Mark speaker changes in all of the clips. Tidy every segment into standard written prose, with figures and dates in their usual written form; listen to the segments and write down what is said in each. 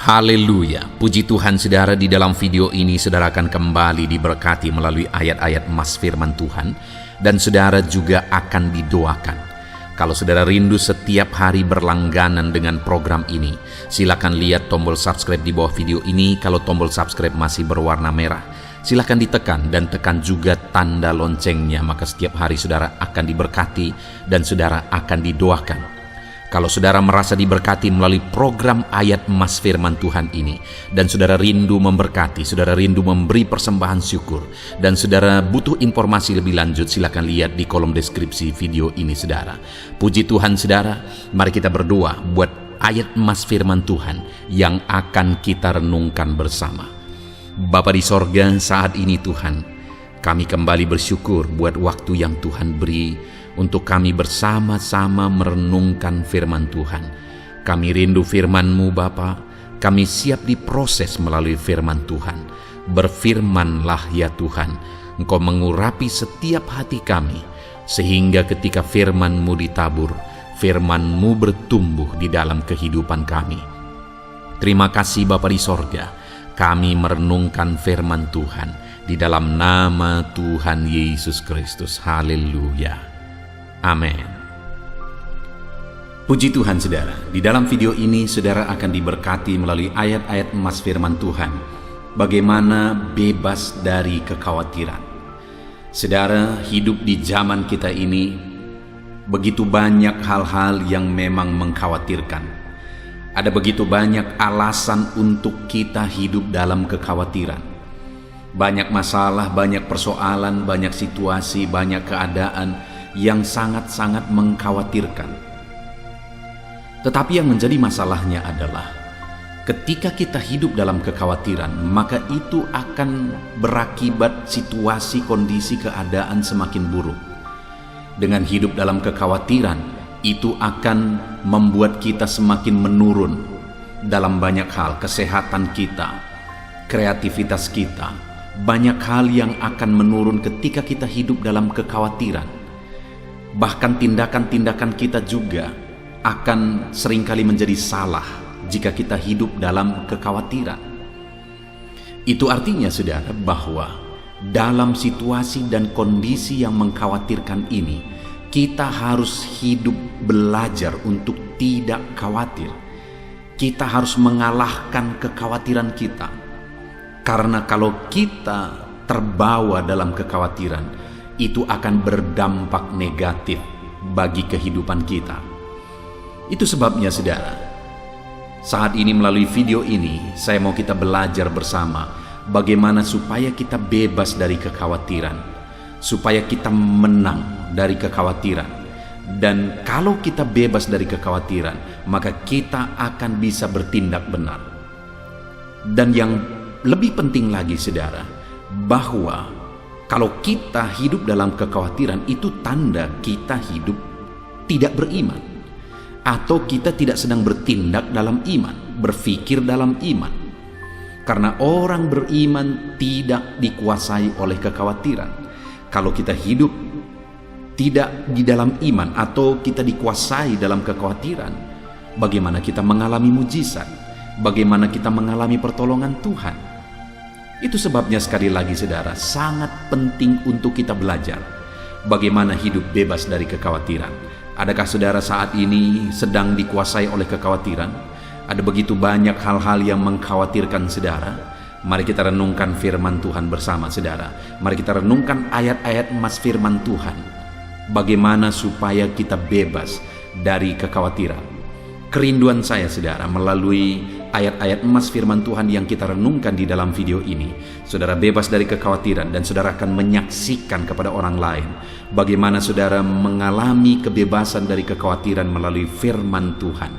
Speaker 1: Haleluya, puji Tuhan saudara. Di dalam video ini saudara akan kembali diberkati melalui ayat-ayat emas firman Tuhan, dan saudara juga akan didoakan. Kalau saudara rindu setiap hari berlangganan dengan program ini, silakan lihat tombol subscribe di bawah video ini. Kalau tombol subscribe masih berwarna merah, silakan ditekan dan tekan juga tanda loncengnya, maka setiap hari saudara akan diberkati dan saudara akan didoakan. Kalau saudara merasa diberkati melalui program ayat emas firman Tuhan ini, dan saudara rindu memberkati, saudara rindu memberi persembahan syukur, dan saudara butuh informasi lebih lanjut, silakan lihat di kolom deskripsi video ini saudara. Puji Tuhan saudara, mari kita berdoa buat ayat emas firman Tuhan yang akan kita renungkan bersama. Bapa di sorga, saat ini Tuhan, kami kembali bersyukur buat waktu yang Tuhan beri untuk kami bersama-sama merenungkan firman Tuhan. Kami rindu firman-Mu Bapa, kami siap diproses melalui firman Tuhan. Berfirmanlah ya Tuhan, Engkau mengurapi setiap hati kami, sehingga ketika firman-Mu ditabur, firman-Mu bertumbuh di dalam kehidupan kami. Terima kasih Bapa di sorga, kami merenungkan firman Tuhan di dalam nama Tuhan Yesus Kristus. Haleluya. Amin. Puji Tuhan saudara, di dalam video ini saudara akan diberkati melalui ayat-ayat emas firman Tuhan. Bagaimana bebas dari kekhawatiran. Saudara, hidup di zaman kita ini begitu banyak hal-hal yang memang mengkhawatirkan. Ada begitu banyak alasan untuk kita hidup dalam kekhawatiran. Banyak masalah, banyak persoalan, banyak situasi, banyak keadaan yang sangat-sangat mengkhawatirkan. Tetapi yang menjadi masalahnya adalah ketika kita hidup dalam kekhawatiran, maka itu akan berakibat situasi, kondisi, keadaan semakin buruk. Dengan hidup dalam kekhawatiran, itu akan membuat kita semakin menurun dalam banyak hal, kesehatan kita, kreativitas kita. Banyak hal yang akan menurun ketika kita hidup dalam kekhawatiran. Bahkan tindakan-tindakan kita juga akan seringkali menjadi salah jika kita hidup dalam kekhawatiran. Itu artinya saudara bahwa dalam situasi dan kondisi yang mengkhawatirkan ini, kita harus hidup belajar untuk tidak khawatir. Kita harus mengalahkan kekhawatiran kita. Karena kalau kita terbawa dalam kekhawatiran, itu akan berdampak negatif bagi kehidupan kita. Itu sebabnya saudara, saat ini melalui video ini saya mau kita belajar bersama bagaimana supaya kita bebas dari kekhawatiran, supaya kita menang dari kekhawatiran. Dan kalau kita bebas dari kekhawatiran, maka kita akan bisa bertindak benar. Dan yang lebih penting lagi saudara, bahwa kalau kita hidup dalam kekhawatiran, itu tanda kita hidup tidak beriman, atau kita tidak sedang bertindak dalam iman, berpikir dalam iman. Karena orang beriman tidak dikuasai oleh kekhawatiran. Kalau kita hidup tidak di dalam iman, atau kita dikuasai dalam kekhawatiran, bagaimana kita mengalami mujizat? Bagaimana kita mengalami pertolongan Tuhan? Itu sebabnya sekali lagi saudara, sangat penting untuk kita belajar bagaimana hidup bebas dari kekhawatiran. Adakah saudara saat ini sedang dikuasai oleh kekhawatiran? Ada begitu banyak hal-hal yang mengkhawatirkan saudara. Mari kita renungkan firman Tuhan bersama saudara. Mari kita renungkan ayat-ayat emas firman Tuhan. Bagaimana supaya kita bebas dari kekhawatiran. Kerinduan saya saudara, melalui ayat-ayat emas firman Tuhan yang kita renungkan di dalam video ini, saudara bebas dari kekhawatiran, dan saudara akan menyaksikan kepada orang lain bagaimana saudara mengalami kebebasan dari kekhawatiran melalui firman Tuhan.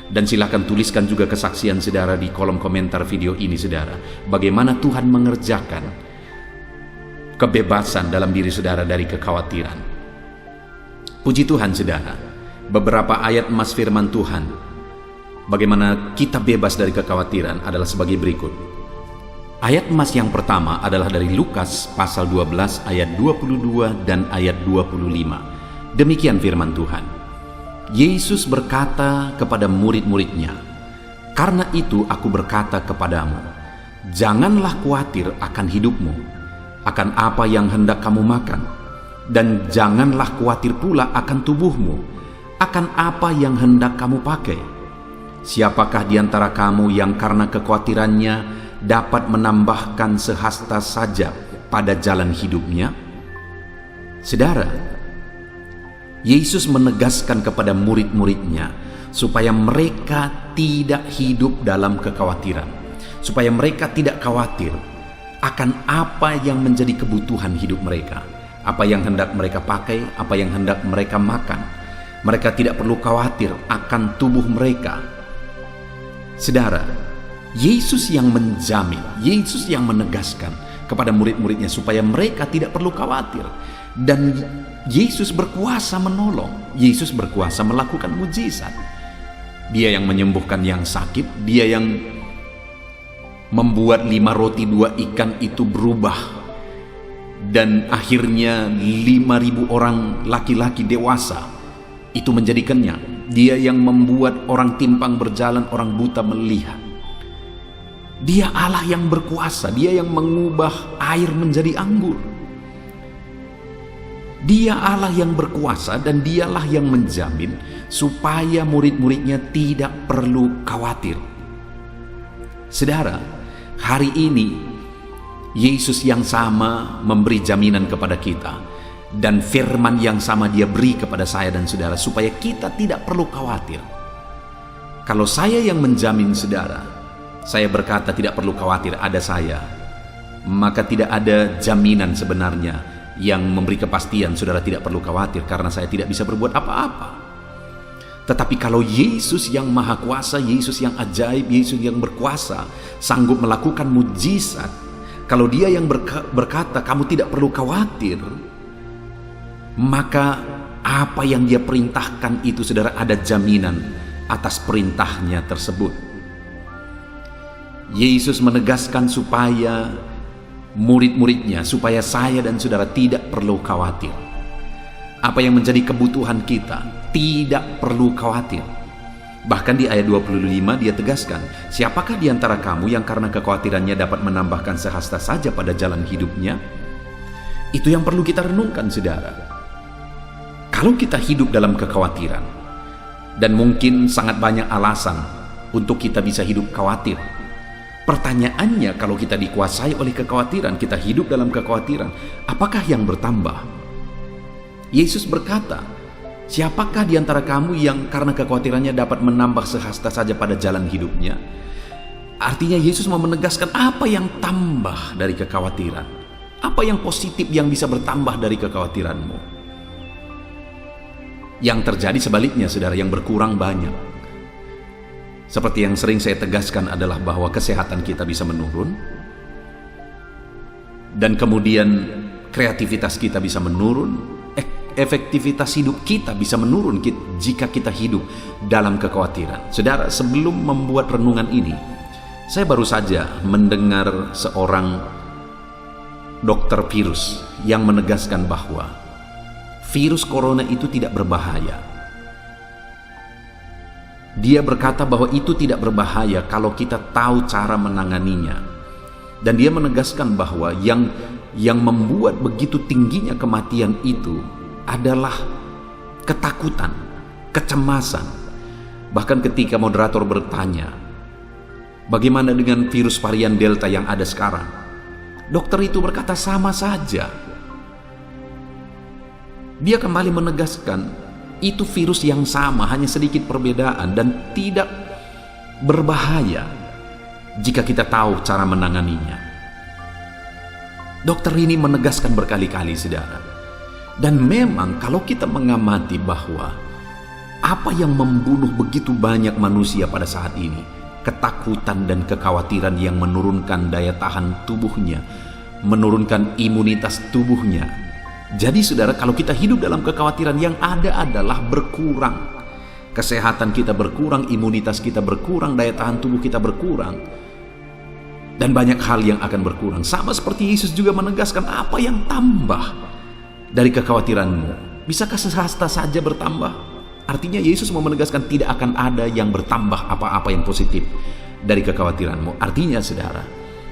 Speaker 1: Dan silakan tuliskan juga kesaksian saudara di kolom komentar video ini saudara, bagaimana Tuhan mengerjakan kebebasan dalam diri saudara dari kekhawatiran. Puji Tuhan saudara, beberapa ayat emas firman Tuhan bagaimana kita bebas dari kekhawatiran adalah sebagai berikut. Ayat emas yang pertama adalah dari Lukas pasal 12 ayat 22 dan ayat 25. Demikian firman Tuhan. Yesus berkata kepada murid-muridnya, Karena itu aku berkata kepadamu, janganlah khawatir akan hidupmu, akan apa yang hendak kamu makan, dan janganlah khawatir pula akan tubuhmu, akan apa yang hendak kamu pakai. Siapakah di antara kamu yang karena kekhawatirannya dapat menambahkan sehasta saja pada jalan hidupnya? Saudara, Yesus menegaskan kepada murid-muridnya supaya mereka tidak hidup dalam kekhawatiran, supaya mereka tidak khawatir akan apa yang menjadi kebutuhan hidup mereka, apa yang hendak mereka pakai, apa yang hendak mereka makan. Mereka tidak perlu khawatir akan tubuh mereka. Saudara, Yesus yang menjamin, Yesus yang menegaskan kepada murid-muridnya supaya mereka tidak perlu khawatir. Dan Yesus berkuasa menolong, Yesus berkuasa melakukan mujizat. Dia yang menyembuhkan yang sakit, dia yang membuat 5 roti 2 ikan itu berubah, dan akhirnya 5.000 orang laki-laki dewasa itu menjadi kenyang. Dia yang membuat orang timpang berjalan, orang buta melihat. Dia Allah yang berkuasa, dia yang mengubah air menjadi anggur. Dia Allah yang berkuasa, dan dialah yang menjamin supaya murid-muridnya tidak perlu khawatir. Saudara, hari ini Yesus yang sama memberi jaminan kepada kita, dan firman yang sama dia beri kepada saya dan saudara supaya kita tidak perlu khawatir. Kalau saya yang menjamin saudara, saya berkata tidak perlu khawatir, ada saya, maka tidak ada jaminan sebenarnya yang memberi kepastian saudara tidak perlu khawatir karena saya tidak bisa berbuat apa-apa. Tetapi kalau Yesus yang maha kuasa, Yesus yang ajaib, Yesus yang berkuasa, sanggup melakukan mujizat, kalau dia yang berkata kamu tidak perlu khawatir, maka apa yang dia perintahkan itu saudara ada jaminan atas perintahnya tersebut. Yesus menegaskan supaya murid-muridnya, supaya saya dan saudara tidak perlu khawatir. Apa yang menjadi kebutuhan kita tidak perlu khawatir. Bahkan di ayat 25 dia tegaskan, siapakah di antara kamu yang karena kekhawatirannya dapat menambahkan sehasta saja pada jalan hidupnya? Itu yang perlu kita renungkan saudara. Kalau kita hidup dalam kekhawatiran, dan mungkin sangat banyak alasan untuk kita bisa hidup khawatir. Pertanyaannya, kalau kita dikuasai oleh kekhawatiran, kita hidup dalam kekhawatiran, apakah yang bertambah? Yesus berkata, siapakah di antara kamu yang karena kekhawatirannya dapat menambah sehasta saja pada jalan hidupnya? Artinya Yesus mau menegaskan apa yang tambah dari kekhawatiran, apa yang positif yang bisa bertambah dari kekhawatiranmu. Yang terjadi sebaliknya saudara, yang berkurang banyak. Seperti yang sering saya tegaskan adalah bahwa kesehatan kita bisa menurun, dan kemudian kreativitas kita bisa menurun, efektivitas hidup kita bisa menurun jika kita hidup dalam kekhawatiran. Saudara, sebelum membuat renungan ini, saya baru saja mendengar seorang dokter virus yang menegaskan bahwa virus corona itu tidak berbahaya. Dia berkata bahwa itu tidak berbahaya kalau kita tahu cara menanganinya. Dan dia menegaskan bahwa yang membuat begitu tingginya kematian itu adalah ketakutan, kecemasan. Bahkan ketika moderator bertanya, bagaimana dengan virus varian Delta yang ada sekarang? Dokter itu berkata sama saja. Dia kembali menegaskan, itu virus yang sama, hanya sedikit perbedaan dan tidak berbahaya jika kita tahu cara menanganinya. Dokter ini menegaskan berkali-kali saudara. Dan memang kalau kita mengamati bahwa apa yang membunuh begitu banyak manusia pada saat ini, ketakutan dan kekhawatiran yang menurunkan daya tahan tubuhnya, menurunkan imunitas tubuhnya. Jadi saudara, kalau kita hidup dalam kekhawatiran, yang ada adalah berkurang. Kesehatan kita berkurang, imunitas kita berkurang, daya tahan tubuh kita berkurang. Dan banyak hal yang akan berkurang. Sama seperti Yesus juga menegaskan apa yang tambah dari kekhawatiranmu. Bisakah sehasta saja bertambah? Artinya Yesus mau menegaskan tidak akan ada yang bertambah apa-apa yang positif dari kekhawatiranmu. Artinya saudara,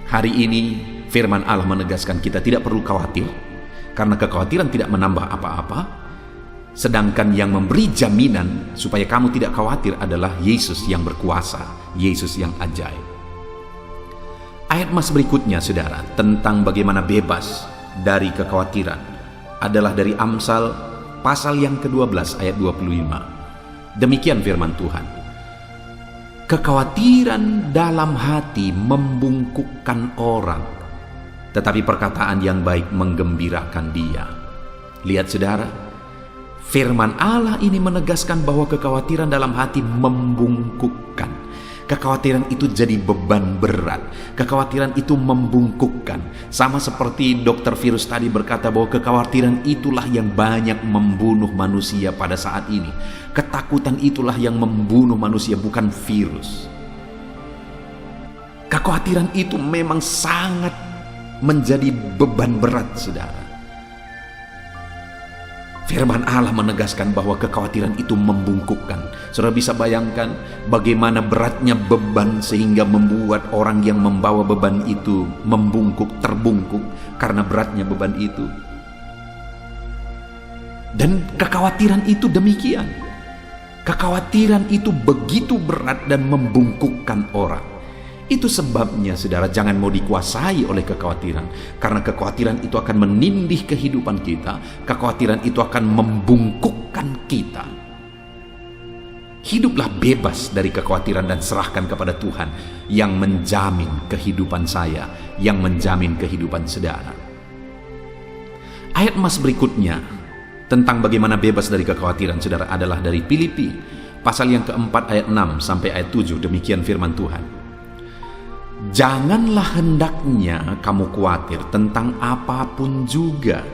Speaker 1: hari ini firman Allah menegaskan kita tidak perlu khawatir, karena kekhawatiran tidak menambah apa-apa. Sedangkan yang memberi jaminan supaya kamu tidak khawatir adalah Yesus yang berkuasa, Yesus yang ajaib. Ayat mas berikutnya saudara, tentang bagaimana bebas dari kekhawatiran, adalah dari Amsal pasal yang ke-12 ayat 25. Demikian firman Tuhan. Kekhawatiran dalam hati membungkukkan orang, tetapi perkataan yang baik menggembirakan dia. Lihat saudara, firman Allah ini menegaskan bahwa kekhawatiran dalam hati membungkukkan. Kekhawatiran itu jadi beban berat. Kekhawatiran itu membungkukkan. Sama seperti dokter virus tadi berkata bahwa kekhawatiran itulah yang banyak membunuh manusia pada saat ini. Ketakutan itulah yang membunuh manusia, bukan virus. Kekhawatiran itu memang sangat menjadi beban berat, saudara. Firman Allah menegaskan bahwa kekhawatiran itu membungkukkan. Saudara bisa bayangkan bagaimana beratnya beban sehingga membuat orang yang membawa beban itu membungkuk, terbungkuk karena beratnya beban itu. Dan kekhawatiran itu demikian. Kekhawatiran itu begitu berat dan membungkukkan orang. Itu sebabnya saudara jangan mau dikuasai oleh kekhawatiran, karena kekhawatiran itu akan menindih kehidupan kita. Kekhawatiran itu akan membungkukkan kita. Hiduplah bebas dari kekhawatiran dan serahkan kepada Tuhan yang menjamin kehidupan saya, yang menjamin kehidupan saudara. Ayat mas berikutnya tentang bagaimana bebas dari kekhawatiran saudara adalah dari Filipi pasal yang keempat ayat 6 sampai ayat 7. Demikian firman Tuhan. Janganlah hendaknya kamu khawatir tentang apapun juga,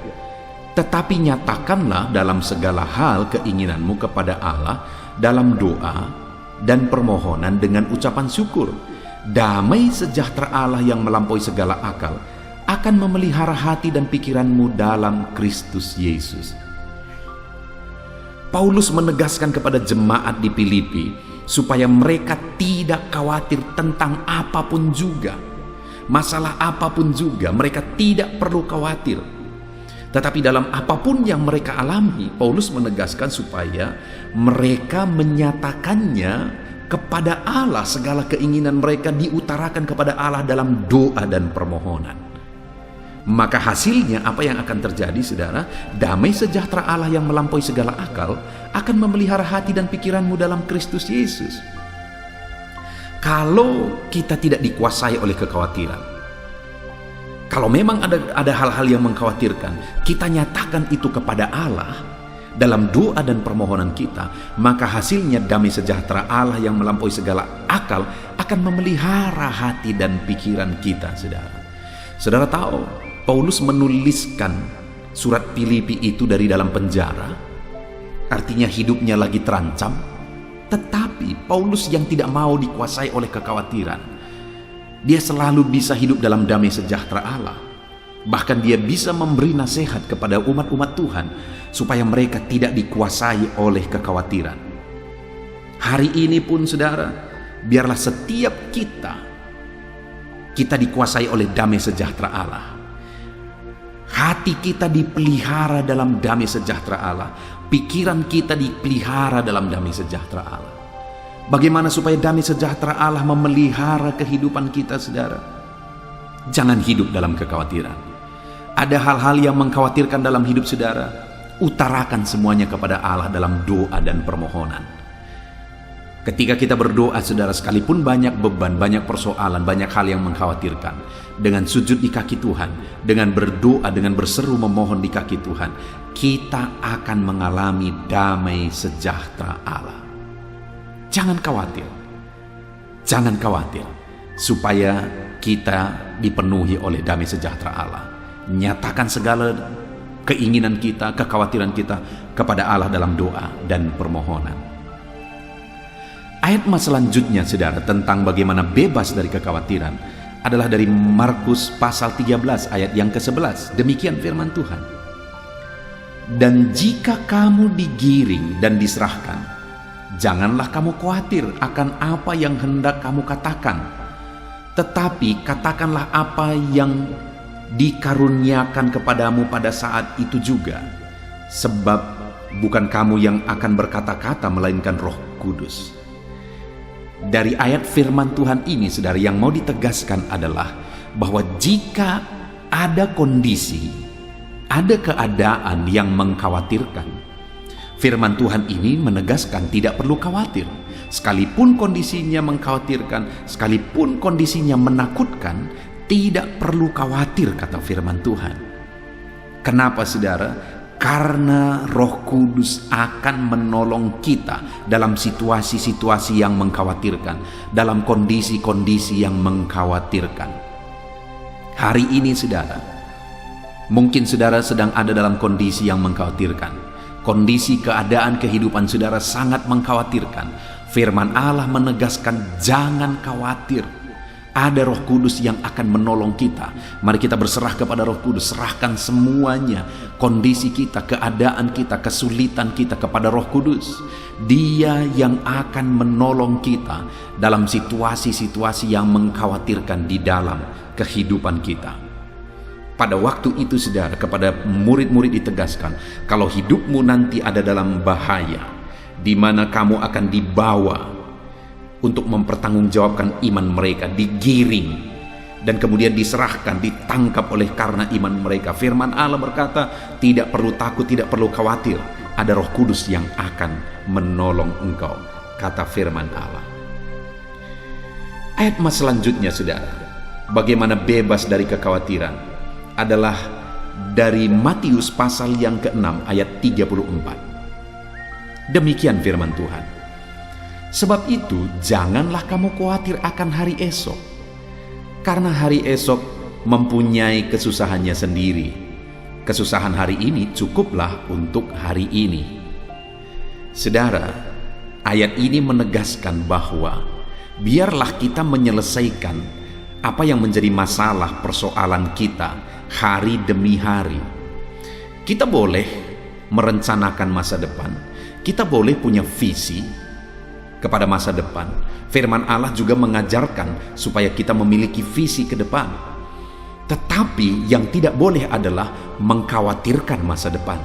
Speaker 1: tetapi nyatakanlah dalam segala hal keinginanmu kepada Allah dalam doa dan permohonan dengan ucapan syukur. Damai sejahtera Allah yang melampaui segala akal akan memelihara hati dan pikiranmu dalam Kristus Yesus. Paulus menegaskan kepada jemaat di Filipi supaya mereka tidak khawatir tentang apapun juga. Masalah apapun juga mereka tidak perlu khawatir. Tetapi dalam apapun yang mereka alami, Paulus menegaskan supaya mereka menyatakannya kepada Allah. Segala keinginan mereka diutarakan kepada Allah dalam doa dan permohonan. Maka hasilnya apa yang akan terjadi saudara? Damai sejahtera Allah yang melampaui segala akal akan memelihara hati dan pikiranmu dalam Kristus Yesus. Kalau kita tidak dikuasai oleh kekhawatiran, kalau memang ada hal-hal yang mengkhawatirkan, kita nyatakan itu kepada Allah dalam doa dan permohonan kita, maka hasilnya damai sejahtera Allah yang melampaui segala akal akan memelihara hati dan pikiran kita, saudara. Saudara tahu, Paulus menuliskan surat Filipi itu dari dalam penjara, artinya hidupnya lagi terancam. Tetapi Paulus yang tidak mau dikuasai oleh kekhawatiran, dia selalu bisa hidup dalam damai sejahtera Allah. Bahkan dia bisa memberi nasihat kepada umat-umat Tuhan supaya mereka tidak dikuasai oleh kekhawatiran. Hari ini pun saudara, biarlah setiap kita dikuasai oleh damai sejahtera Allah. Hati kita dipelihara dalam damai sejahtera Allah. Pikiran kita dipelihara dalam damai sejahtera Allah. Bagaimana supaya damai sejahtera Allah memelihara kehidupan kita, saudara? Jangan hidup dalam kekhawatiran. Ada hal-hal yang mengkhawatirkan dalam hidup saudara, utarakan semuanya kepada Allah dalam doa dan permohonan. Ketika kita berdoa, saudara, sekalipun banyak beban, banyak persoalan, banyak hal yang mengkhawatirkan, dengan sujud di kaki Tuhan, dengan berdoa, dengan berseru memohon di kaki Tuhan, kita akan mengalami damai sejahtera Allah. Jangan khawatir, jangan khawatir, supaya kita dipenuhi oleh damai sejahtera Allah. Nyatakan segala keinginan kita, kekhawatiran kita kepada Allah dalam doa dan permohonan. Ayat mas selanjutnya, saudara, tentang bagaimana bebas dari kekhawatiran adalah dari Markus pasal 13 ayat yang ke-11. Demikian firman Tuhan. Dan jika kamu digiring dan diserahkan, Janganlah kamu khawatir akan apa yang hendak kamu katakan, tetapi katakanlah apa yang dikaruniakan kepadamu pada saat itu juga, sebab bukan kamu yang akan berkata-kata melainkan Roh Kudus. Dari ayat firman Tuhan ini, saudara, yang mau ditegaskan adalah bahwa jika ada kondisi, ada keadaan yang mengkhawatirkan, firman Tuhan ini menegaskan tidak perlu khawatir. Sekalipun kondisinya mengkhawatirkan, sekalipun kondisinya menakutkan, tidak perlu khawatir, kata firman Tuhan. Kenapa, saudara? Karena Roh Kudus akan menolong kita dalam situasi-situasi yang mengkhawatirkan, dalam kondisi-kondisi yang mengkhawatirkan. Hari ini, saudara, mungkin saudara sedang ada dalam kondisi yang mengkhawatirkan. Kondisi keadaan kehidupan saudara sangat mengkhawatirkan. Firman Allah menegaskan jangan khawatir. Ada Roh Kudus yang akan menolong kita. Mari kita berserah kepada Roh Kudus. Serahkan semuanya, kondisi kita, keadaan kita, kesulitan kita kepada Roh Kudus. Dia yang akan menolong kita dalam situasi-situasi yang mengkhawatirkan di dalam kehidupan kita. Pada waktu itu, saudara, kepada murid-murid ditegaskan, kalau hidupmu nanti ada dalam bahaya, di mana kamu akan dibawa untuk mempertanggungjawabkan iman mereka, digiring, dan kemudian diserahkan, ditangkap oleh karena iman mereka. Firman Allah berkata, tidak perlu takut, tidak perlu khawatir. Ada Roh Kudus yang akan menolong engkau, kata firman Allah. Ayat selanjutnya, saudara, bagaimana bebas dari kekhawatiran, adalah dari Matius pasal yang ke-6 ayat 34. Demikian firman Tuhan. Sebab itu janganlah kamu khawatir akan hari esok, karena hari esok mempunyai kesusahannya sendiri. Kesusahan hari ini cukuplah untuk hari ini. Saudara, ayat ini menegaskan bahwa biarlah kita menyelesaikan apa yang menjadi masalah persoalan kita hari demi hari. Kita boleh merencanakan masa depan, kita boleh punya visi kepada masa depan. Firman Allah juga mengajarkan supaya kita memiliki visi ke depan. Tetapi yang tidak boleh adalah mengkhawatirkan masa depan.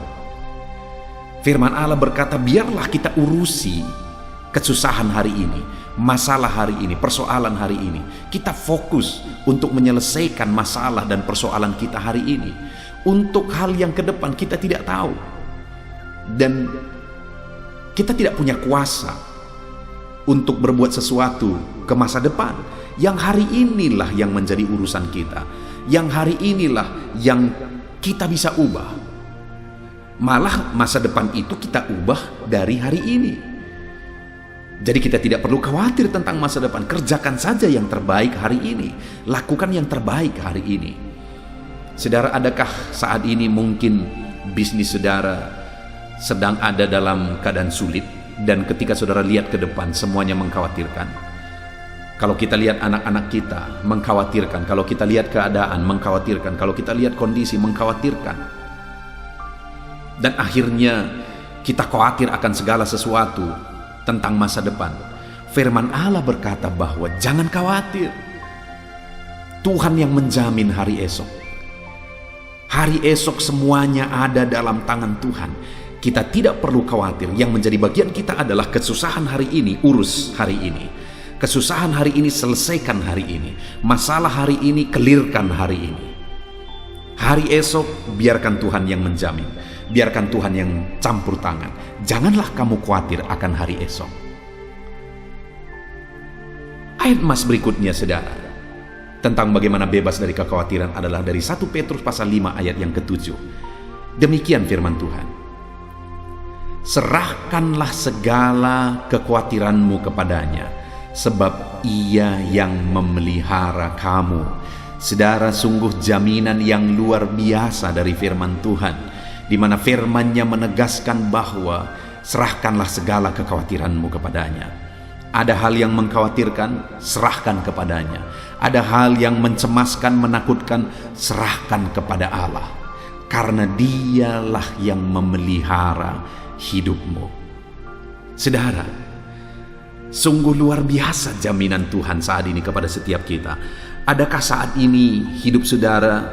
Speaker 1: Firman Allah berkata, biarlah kita urusi kesusahan hari ini, masalah hari ini, persoalan hari ini. Kita fokus untuk menyelesaikan masalah dan persoalan kita hari ini. Untuk hal yang ke depan kita tidak tahu, dan kita tidak punya kuasa untuk berbuat sesuatu ke masa depan. Yang hari inilah yang menjadi urusan kita, yang hari inilah yang kita bisa ubah. Malah masa depan itu kita ubah dari hari ini. Jadi kita tidak perlu khawatir tentang masa depan. Kerjakan saja yang terbaik hari ini. Lakukan yang terbaik hari ini. Saudara, adakah saat ini mungkin bisnis saudara sedang ada dalam keadaan sulit, dan ketika saudara lihat ke depan semuanya mengkhawatirkan? Kalau kita lihat anak-anak kita mengkhawatirkan, kalau kita lihat keadaan mengkhawatirkan, kalau kita lihat kondisi mengkhawatirkan, dan akhirnya kita khawatir akan segala sesuatu tentang masa depan. Firman Allah berkata bahwa jangan khawatir. Tuhan yang menjamin hari esok. Hari esok semuanya ada dalam tangan Tuhan. Kita tidak perlu khawatir. Yang menjadi bagian kita adalah kesusahan hari ini, urus hari ini. Kesusahan hari ini, selesaikan hari ini. Masalah hari ini, kelirkan hari ini. Hari esok biarkan Tuhan yang menjamin. Biarkan Tuhan yang campur tangan. Janganlah kamu khawatir akan hari esok. Ayat berikutnya, saudara, tentang bagaimana bebas dari kekhawatiran adalah dari 1 Petrus pasal 5 ayat yang ke-7. Demikian firman Tuhan. Serahkanlah segala kekhawatiranmu kepadanya, sebab Ia yang memelihara kamu. Saudara, sungguh jaminan yang luar biasa dari firman Tuhan, di mana firman-Nya menegaskan bahwa serahkanlah segala kekhawatiranmu kepadanya. Ada hal yang mengkhawatirkan, serahkan kepadanya. Ada hal yang mencemaskan, menakutkan, serahkan kepada Allah, karena Dialah yang memelihara hidupmu. Saudara, Sungguh luar biasa jaminan Tuhan saat ini kepada setiap kita. Adakah saat ini hidup saudara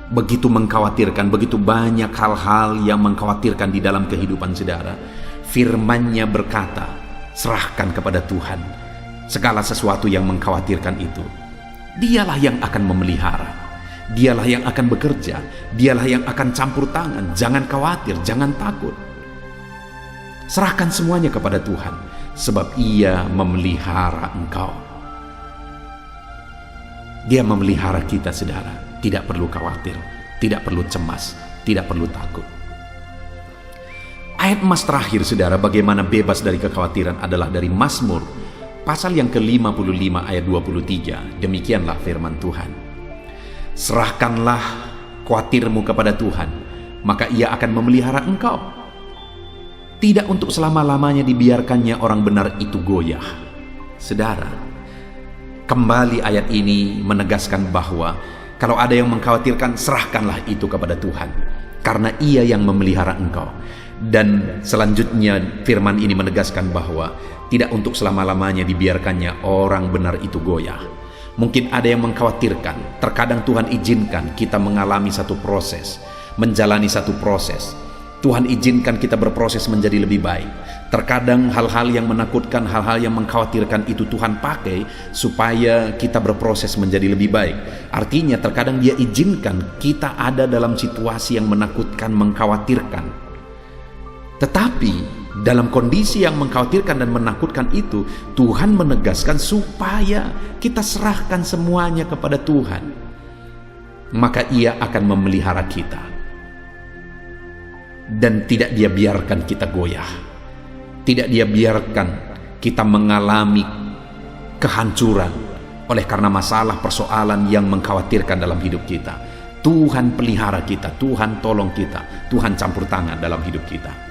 Speaker 1: begitu mengkhawatirkan, begitu banyak hal-hal yang mengkhawatirkan di dalam kehidupan saudara? Firman-Nya berkata, serahkan kepada Tuhan segala sesuatu yang mengkhawatirkan itu. Dialah yang akan memelihara, Dialah yang akan bekerja, Dialah yang akan campur tangan. Jangan khawatir, jangan takut. Serahkan semuanya kepada Tuhan, sebab Ia memelihara engkau. Dia memelihara kita, saudara. Tidak perlu khawatir, tidak perlu cemas, tidak perlu takut. Ayat emas terakhir, saudara, bagaimana bebas dari kekhawatiran adalah dari Mazmur pasal yang ke-55 ayat 23. Demikianlah firman Tuhan. Serahkanlah khawatirmu kepada Tuhan, maka Ia akan memelihara engkau. Tidak untuk selama-lamanya dibiarkannya orang benar itu goyah. Saudara, kembali ayat ini menegaskan bahwa kalau ada yang mengkhawatirkan, serahkanlah itu kepada Tuhan, karena Ia yang memelihara engkau. Dan selanjutnya firman ini menegaskan bahwa tidak untuk selama-lamanya dibiarkannya orang benar itu goyah. Mungkin ada yang mengkhawatirkan, terkadang Tuhan izinkan kita mengalami satu proses, menjalani satu proses. Tuhan izinkan kita berproses menjadi lebih baik. Terkadang hal-hal yang menakutkan, hal-hal yang mengkhawatirkan itu Tuhan pakai supaya kita berproses menjadi lebih baik. Artinya terkadang Dia izinkan kita ada dalam situasi yang menakutkan, mengkhawatirkan. Tetapi dalam kondisi yang mengkhawatirkan dan menakutkan itu, Tuhan menegaskan supaya kita serahkan semuanya kepada Tuhan. Maka Ia akan memelihara kita. Dan tidak Dia biarkan kita goyah. Tidak Dia biarkan kita mengalami kehancuran oleh karena masalah persoalan yang mengkhawatirkan dalam hidup kita. Tuhan pelihara kita, Tuhan tolong kita, Tuhan campur tangan dalam hidup kita.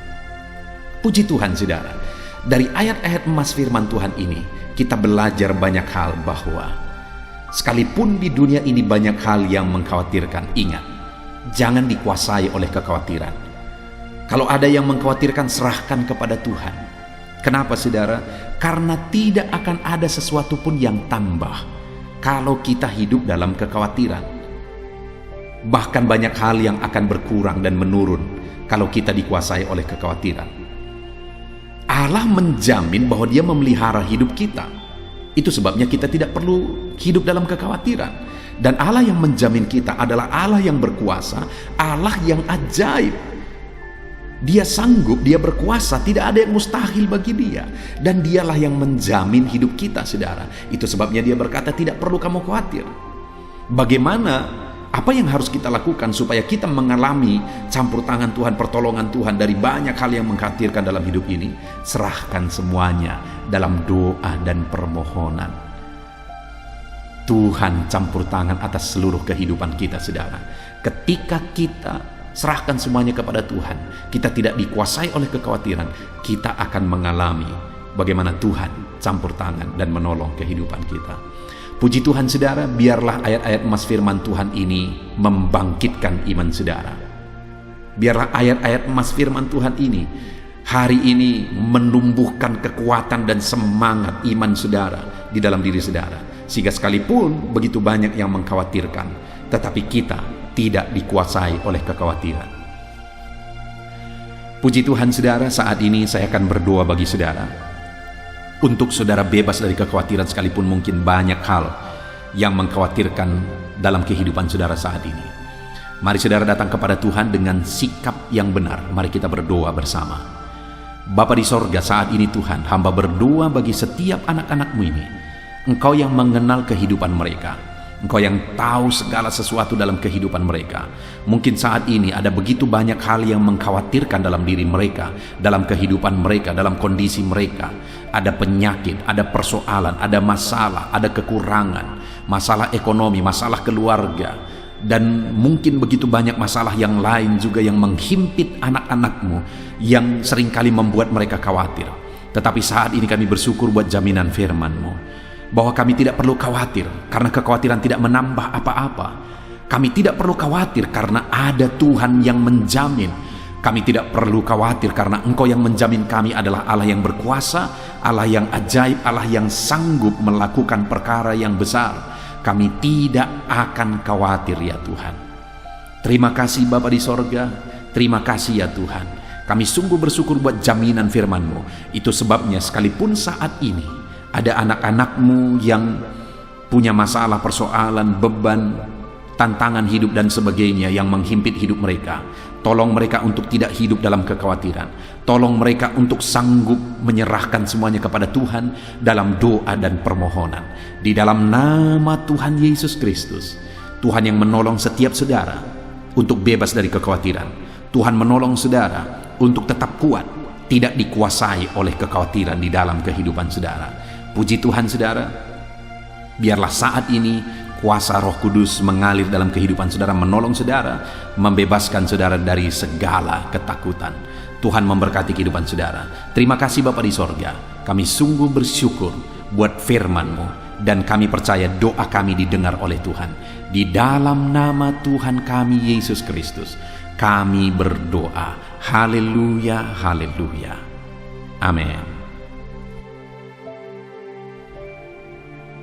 Speaker 1: Puji Tuhan, saudara. Dari ayat-ayat emas firman Tuhan ini, kita belajar banyak hal bahwa sekalipun di dunia ini banyak hal yang mengkhawatirkan, ingat, jangan dikuasai oleh kekhawatiran. Kalau ada yang mengkhawatirkan, serahkan kepada Tuhan. Kenapa, saudara? Karena tidak akan ada sesuatu pun yang tambah kalau kita hidup dalam kekhawatiran. Bahkan banyak hal yang akan berkurang dan menurun kalau kita dikuasai oleh kekhawatiran. Allah menjamin bahwa Dia memelihara hidup kita. Itu sebabnya kita tidak perlu hidup dalam kekhawatiran. Dan Allah yang menjamin kita adalah Allah yang berkuasa, Allah yang ajaib. Dia sanggup, Dia berkuasa, tidak ada yang mustahil bagi Dia. Dan Dialah yang menjamin hidup kita, saudara. Itu sebabnya Dia berkata, tidak perlu kamu khawatir. Bagaimana, apa yang harus kita lakukan supaya kita mengalami campur tangan Tuhan, pertolongan Tuhan dari banyak hal yang mengkhawatirkan dalam hidup ini? Serahkan semuanya dalam doa dan permohonan. Tuhan campur tangan atas seluruh kehidupan kita, saudara. Ketika kita serahkan semuanya kepada Tuhan, kita tidak dikuasai oleh kekhawatiran, kita akan mengalami bagaimana Tuhan campur tangan dan menolong kehidupan kita. Puji Tuhan, saudara, biarlah ayat-ayat emas firman Tuhan ini membangkitkan iman saudara. Biarlah ayat-ayat emas firman Tuhan ini hari ini menumbuhkan kekuatan dan semangat iman saudara di dalam diri saudara. Sehingga sekalipun begitu banyak yang mengkhawatirkan, tetapi kita tidak dikuasai oleh kekhawatiran. Puji Tuhan, saudara, saat ini saya akan berdoa bagi saudara. Untuk saudara bebas dari kekhawatiran sekalipun mungkin banyak hal yang mengkhawatirkan dalam kehidupan saudara saat ini. Mari saudara datang kepada Tuhan dengan sikap yang benar. Mari kita berdoa bersama. Bapa di sorga, saat ini Tuhan, hamba berdoa bagi setiap anak-anak-Mu ini. Engkau yang mengenal kehidupan mereka. Engkau yang tahu segala sesuatu dalam kehidupan mereka. Mungkin saat ini ada begitu banyak hal yang mengkhawatirkan dalam diri mereka, dalam kehidupan mereka, dalam kondisi mereka. Ada penyakit, ada persoalan, ada masalah, ada kekurangan, masalah ekonomi, masalah keluarga, dan mungkin begitu banyak masalah yang lain juga yang menghimpit anak-anak-Mu, yang seringkali membuat mereka khawatir. Tetapi saat ini kami bersyukur buat jaminan firman-Mu, bahwa kami tidak perlu khawatir karena kekhawatiran tidak menambah apa-apa. Kami tidak perlu khawatir karena ada Tuhan yang menjamin Kami tidak perlu khawatir karena Engkau yang menjamin kami adalah Allah yang berkuasa, Allah yang ajaib, Allah yang sanggup melakukan perkara yang besar. Kami tidak akan khawatir ya Tuhan. Terima kasih Bapa di sorga, terima kasih ya Tuhan. Kami sungguh bersyukur buat jaminan firman-Mu. Itu sebabnya sekalipun saat ini ada anak-anak-Mu yang punya masalah, persoalan, beban, tantangan hidup dan sebagainya yang menghimpit hidup mereka, tolong mereka untuk tidak hidup dalam kekhawatiran. Tolong mereka untuk sanggup menyerahkan semuanya kepada Tuhan dalam doa dan permohonan. Di dalam nama Tuhan Yesus Kristus, Tuhan yang menolong setiap saudara untuk bebas dari kekhawatiran. Tuhan menolong saudara untuk tetap kuat, tidak dikuasai oleh kekhawatiran di dalam kehidupan saudara. Puji Tuhan saudara, biarlah saat ini kuasa Roh Kudus mengalir dalam kehidupan saudara, menolong saudara, membebaskan saudara dari segala ketakutan. Tuhan memberkati kehidupan saudara. Terima kasih Bapa di sorga. Kami sungguh bersyukur buat firman-Mu, dan kami percaya doa kami didengar oleh Tuhan. Di dalam nama Tuhan kami Yesus Kristus, kami berdoa. Haleluya, haleluya. Amin.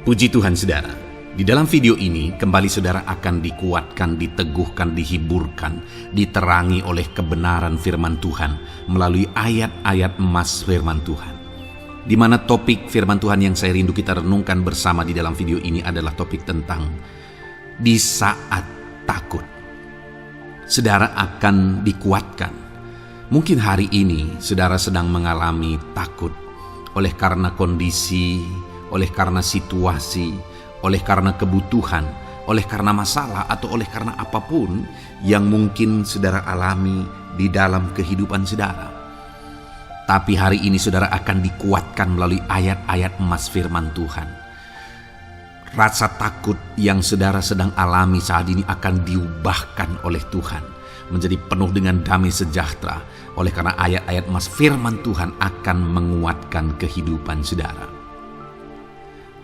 Speaker 1: Puji Tuhan saudara. Di dalam video ini, kembali saudara akan dikuatkan, diteguhkan, dihiburkan, diterangi oleh kebenaran firman Tuhan melalui ayat-ayat emas firman Tuhan. Di mana topik firman Tuhan yang saya rindu kita renungkan bersama di dalam video ini adalah topik tentang di saat takut. Saudara akan dikuatkan. Mungkin hari ini saudara sedang mengalami takut oleh karena kondisi, oleh karena situasi, oleh karena kebutuhan, oleh karena masalah, atau oleh karena apapun yang mungkin saudara alami di dalam kehidupan saudara. Tapi hari ini saudara akan dikuatkan melalui ayat-ayat emas firman Tuhan. Rasa takut yang saudara sedang alami saat ini akan diubahkan oleh Tuhan menjadi penuh dengan damai sejahtera, oleh karena ayat-ayat emas firman Tuhan akan menguatkan kehidupan saudara.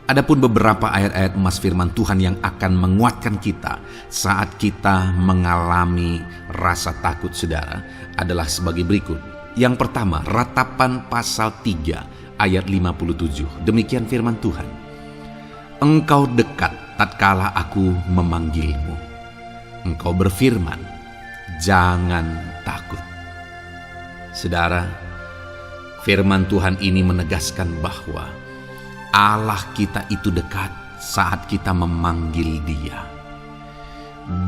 Speaker 1: Adapun beberapa ayat-ayat emas firman Tuhan yang akan menguatkan kita saat kita mengalami rasa takut saudara adalah sebagai berikut. Yang pertama, Ratapan pasal 3 ayat 57. Demikian firman Tuhan. Engkau dekat tatkala aku memanggilmu. Engkau berfirman, jangan takut. Saudara, firman Tuhan ini menegaskan bahwa Allah kita itu dekat saat kita memanggil Dia.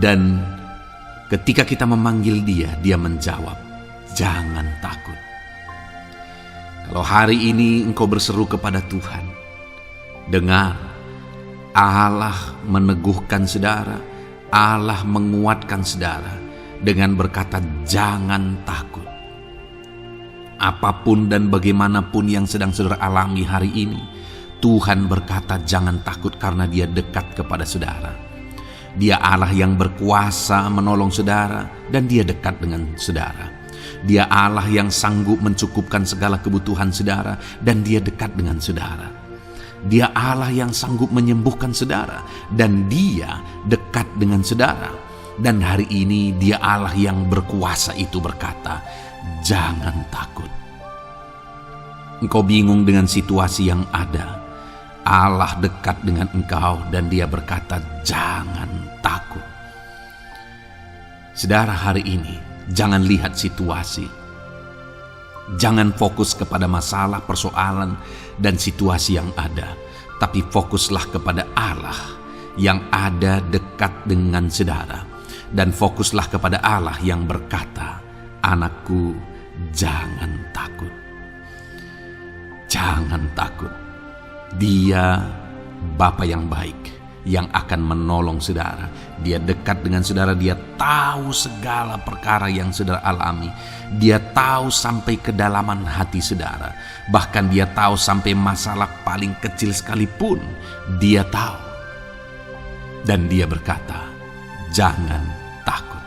Speaker 1: Dan ketika kita memanggil Dia, Dia menjawab, jangan takut. Kalau hari ini engkau berseru kepada Tuhan, dengar, Allah meneguhkan saudara, Allah menguatkan saudara dengan berkata, jangan takut. Apapun dan bagaimanapun yang sedang saudara alami hari ini, Tuhan berkata jangan takut karena Dia dekat kepada saudara. Dia Allah yang berkuasa menolong saudara dan Dia dekat dengan saudara. Dia Allah yang sanggup mencukupkan segala kebutuhan saudara dan Dia dekat dengan saudara. Dia Allah yang sanggup menyembuhkan saudara dan Dia dekat dengan saudara. Dan hari ini Dia Allah yang berkuasa itu berkata, jangan takut. Engkau bingung dengan situasi yang ada, Allah dekat dengan engkau dan Dia berkata jangan takut. Saudara, hari ini jangan lihat situasi. Jangan fokus kepada masalah, persoalan, dan situasi yang ada. Tapi fokuslah kepada Allah yang ada dekat dengan saudara. Dan fokuslah kepada Allah yang berkata, anakku jangan takut. Jangan takut. Dia Bapa yang baik yang akan menolong saudara. Dia dekat dengan saudara. Dia tahu segala perkara yang saudara alami. Dia tahu sampai kedalaman hati saudara. Bahkan Dia tahu sampai masalah paling kecil sekalipun. Dia tahu. Dan Dia berkata, jangan takut.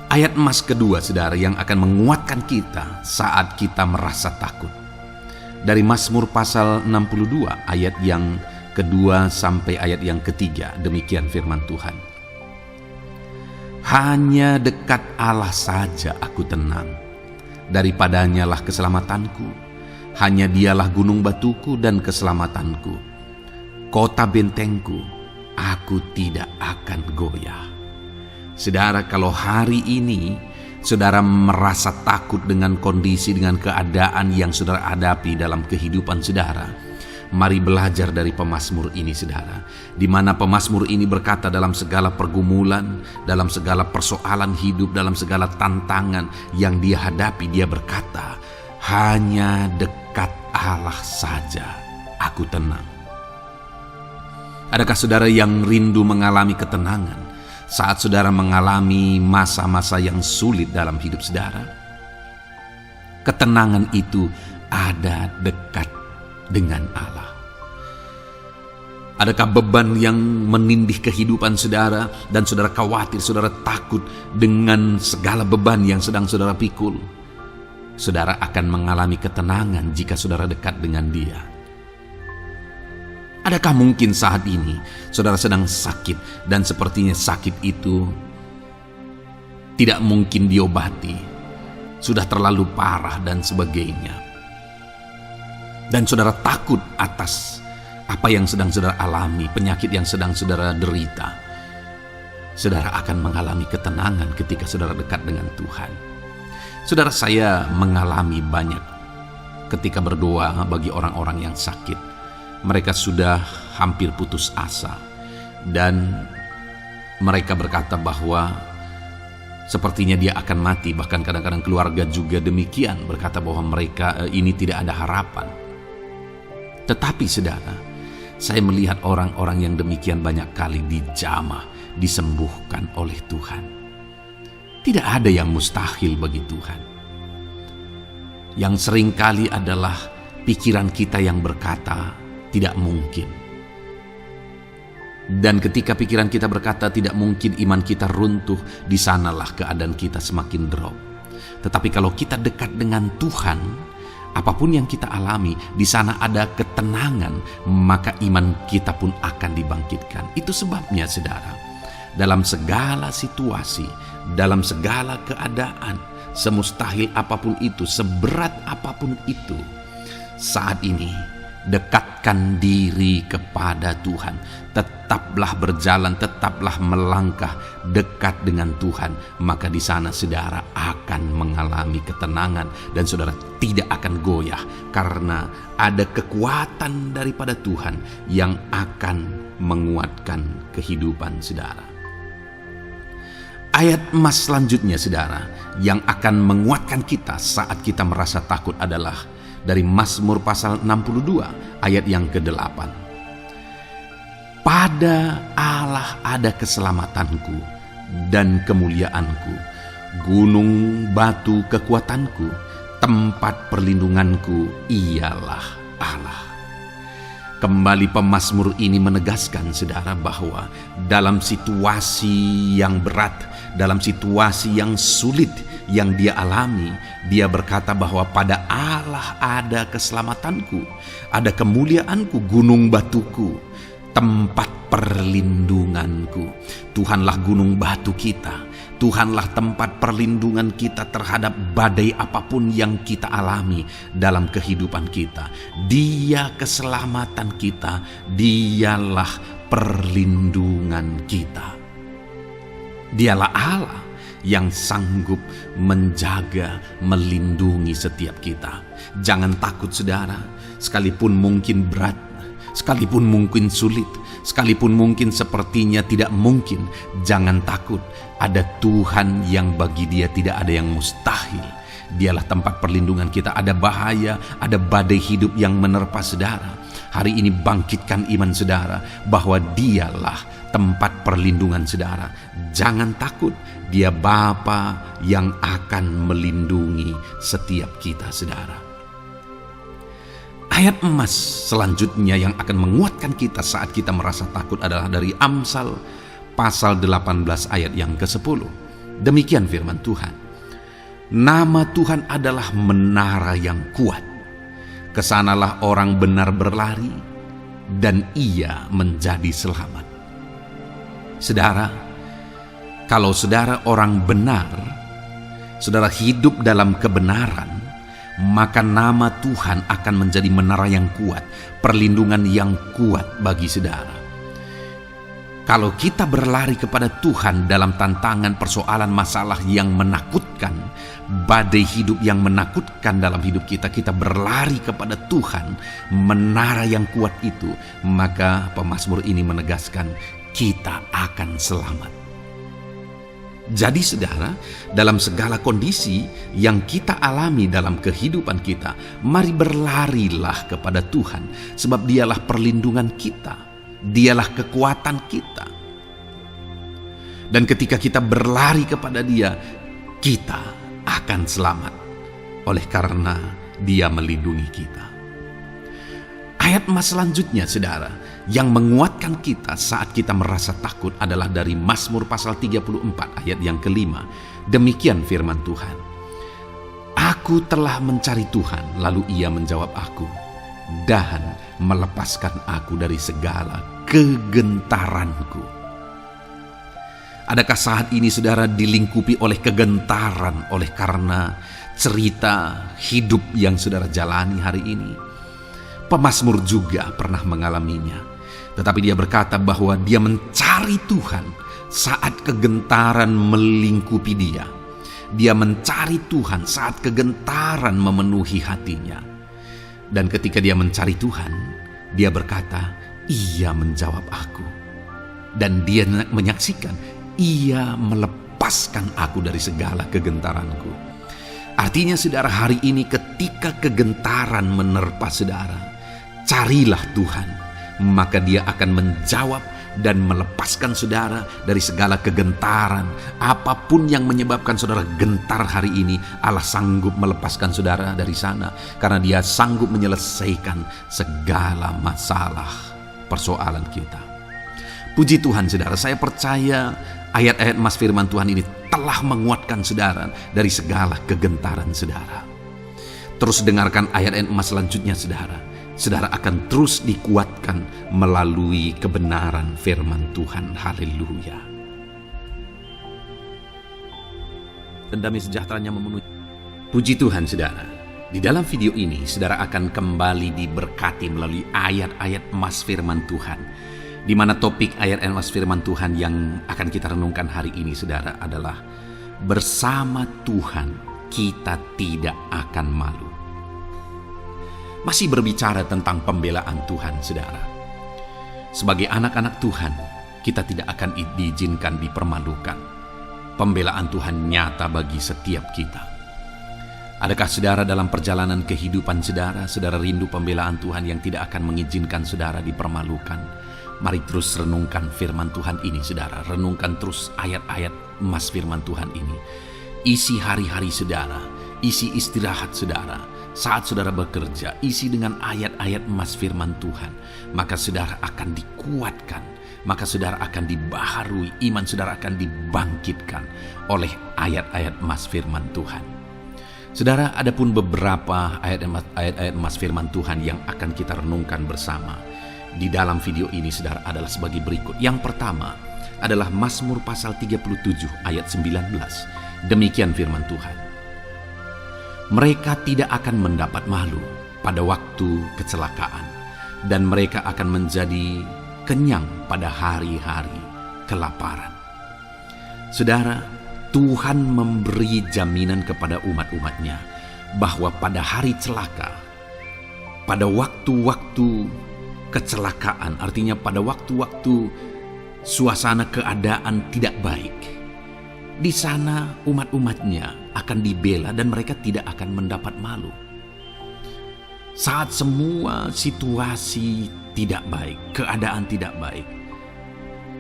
Speaker 1: Ayat emas kedua saudara yang akan menguatkan kita saat kita merasa takut. Dari Mazmur pasal 62 ayat yang kedua sampai ayat yang ketiga, demikian firman Tuhan. Hanya dekat Allah saja aku tenang. Daripadanya lah keselamatanku. Hanya dialah gunung batuku dan keselamatanku. Kota bentengku, aku tidak akan goyah. Saudara, kalau hari ini saudara merasa takut dengan kondisi, dengan keadaan yang saudara hadapi dalam kehidupan saudara, mari belajar dari pemazmur ini, saudara, di mana pemazmur ini berkata dalam segala pergumulan, dalam segala persoalan hidup, dalam segala tantangan yang dia hadapi, dia berkata, hanya dekat Allah saja aku tenang. Adakah saudara yang rindu mengalami ketenangan saat saudara mengalami masa-masa yang sulit dalam hidup saudara? Ketenangan itu ada dekat dengan Allah. Adakah beban yang menindih kehidupan saudara dan saudara khawatir, saudara takut dengan segala beban yang sedang saudara pikul? Saudara akan mengalami ketenangan jika saudara dekat dengan Dia. Adakah mungkin saat ini saudara sedang sakit dan sepertinya sakit itu tidak mungkin diobati, sudah terlalu parah dan sebagainya, dan saudara takut atas apa yang sedang saudara alami, penyakit yang sedang saudara derita? Saudara akan mengalami ketenangan ketika saudara dekat dengan Tuhan. Saudara, saya mengalami banyak ketika berdoa bagi orang-orang yang sakit. Mereka sudah hampir putus asa dan mereka berkata bahwa sepertinya dia akan mati. Bahkan kadang-kadang keluarga juga demikian, berkata bahwa mereka ini tidak ada harapan. Tetapi saudara, saya melihat orang-orang yang demikian banyak kali dijamah, disembuhkan oleh Tuhan. Tidak ada yang mustahil bagi Tuhan. Yang seringkali adalah pikiran kita yang berkata tidak mungkin. Dan ketika pikiran kita berkata tidak mungkin, iman kita runtuh, di sanalah keadaan kita semakin drop. Tetapi kalau kita dekat dengan Tuhan, apapun yang kita alami, di sana ada ketenangan, maka iman kita pun akan dibangkitkan. Itu sebabnya saudara, dalam segala situasi, dalam segala keadaan, semustahil apapun itu, seberat apapun itu, saat ini dekatkan diri kepada Tuhan. Tetaplah berjalan, tetaplah melangkah dekat dengan Tuhan. Maka di sana saudara akan mengalami ketenangan dan saudara tidak akan goyah, karena ada kekuatan daripada Tuhan yang akan menguatkan kehidupan saudara. Ayat emas selanjutnya saudara yang akan menguatkan kita saat kita merasa takut adalah dari Mazmur pasal 62 ayat yang ke-8. Pada Allah ada keselamatanku dan kemuliaanku, gunung batu kekuatanku, tempat perlindunganku ialah Allah. Kembali pemazmur ini menegaskan saudara bahwa dalam situasi yang berat, dalam situasi yang sulit yang dia alami, dia berkata bahwa pada Allah ada keselamatanku, ada kemuliaanku, gunung batuku, tempat perlindunganku. Tuhanlah gunung batu kita. Tuhanlah tempat perlindungan kita terhadap badai apapun yang kita alami dalam kehidupan kita. Dia keselamatan kita, dialah perlindungan kita. Dialah Allah yang sanggup menjaga, melindungi setiap kita. Jangan takut saudara, sekalipun mungkin berat, sekalipun mungkin sulit, sekalipun mungkin sepertinya tidak mungkin, jangan takut. Ada Tuhan yang bagi Dia tidak ada yang mustahil. Dialah tempat perlindungan kita. Ada bahaya, ada badai hidup yang menerpa saudara. Hari ini bangkitkan iman saudara bahwa Dialah tempat perlindungan saudara. Jangan takut, Dia Bapa yang akan melindungi setiap kita saudara. Ayat emas selanjutnya yang akan menguatkan kita saat kita merasa takut adalah dari Amsal pasal 18 ayat yang ke-10. Demikian firman Tuhan. Nama Tuhan adalah menara yang kuat. Kesanalah orang benar berlari dan ia menjadi selamat. Saudara, Kalau saudara orang benar, saudara hidup dalam kebenaran, maka nama Tuhan akan menjadi menara yang kuat, perlindungan yang kuat bagi saudara. Kalau kita berlari kepada Tuhan dalam tantangan, persoalan, masalah yang menakutkan, badai hidup yang menakutkan dalam hidup kita, kita berlari kepada Tuhan, menara yang kuat itu, maka pemazmur ini menegaskan kita akan selamat. Jadi saudara, dalam segala kondisi yang kita alami dalam kehidupan kita, mari berlarilah kepada Tuhan, sebab Dialah perlindungan kita. Dialah kekuatan kita. Dan ketika kita berlari kepada Dia, kita akan selamat. Oleh karena Dia melindungi kita. Ayat emas selanjutnya saudara, yang menguatkan kita saat kita merasa takut adalah dari Mazmur pasal 34 ayat yang kelima. Demikian firman Tuhan. Aku telah mencari Tuhan, lalu Ia menjawab aku, dan melepaskan aku dari segala kegentaranku. Adakah saat ini saudara dilingkupi oleh kegentaran oleh karena cerita hidup yang saudara jalani hari ini? Pemazmur juga pernah mengalaminya. Tetapi dia berkata bahwa dia mencari Tuhan saat kegentaran melingkupi dia. Dia mencari Tuhan saat kegentaran memenuhi hatinya. Dan ketika dia mencari Tuhan, dia berkata, Ia menjawab aku. Dan dia menyaksikan, Ia melepaskan aku dari segala kegentaranku. Artinya saudara, hari ini ketika kegentaran menerpa saudara, carilah Tuhan, maka Dia akan menjawab dan melepaskan saudara dari segala kegentaran. Apapun yang menyebabkan saudara gentar hari ini, Allah sanggup melepaskan saudara dari sana, karena Dia sanggup menyelesaikan segala masalah persoalan kita. Puji Tuhan saudara, saya percaya ayat-ayat emas firman Tuhan ini telah menguatkan saudara dari segala kegentaran saudara. Terus dengarkan ayat-ayat emas selanjutnya saudara. Saudara akan terus dikuatkan melalui kebenaran firman Tuhan. Haleluya. Dan damai sejahteranya memenuhi. Puji Tuhan saudara. Di dalam video ini saudara akan kembali diberkati melalui ayat-ayat emas firman Tuhan. Di mana topik ayat emas firman Tuhan yang akan kita renungkan hari ini saudara adalah bersama Tuhan kita tidak akan malu. Masih berbicara tentang pembelaan Tuhan saudara. Sebagai anak-anak Tuhan, kita tidak akan diizinkan dipermalukan. Pembelaan Tuhan nyata bagi setiap kita. Adakah saudara dalam perjalanan kehidupan saudara rindu pembelaan Tuhan yang tidak akan mengizinkan saudara dipermalukan? Mari terus renungkan firman Tuhan ini saudara. Renungkan terus ayat-ayat emas firman Tuhan ini. Isi hari-hari saudara, isi istirahat saudara. Saat saudara bekerja, isi dengan ayat-ayat emas firman Tuhan. Maka saudara akan dikuatkan. Maka saudara akan dibaharui. Iman saudara akan dibangkitkan oleh ayat-ayat emas firman Tuhan. Saudara, ada pun beberapa ayat-ayat emas firman Tuhan yang akan kita renungkan bersama di dalam video ini saudara adalah sebagai berikut. Yang pertama adalah Mazmur pasal 37 ayat 19. Demikian firman Tuhan. Mereka tidak akan mendapat malu pada waktu kecelakaan, dan mereka akan menjadi kenyang pada hari-hari kelaparan. Saudara, Tuhan memberi jaminan kepada umat-umatnya bahwa pada hari celaka, pada waktu-waktu kecelakaan, artinya pada waktu-waktu suasana keadaan tidak baik, di sana umat-umatnya akan dibela dan mereka tidak akan mendapat malu. Saat semua situasi tidak baik, keadaan tidak baik,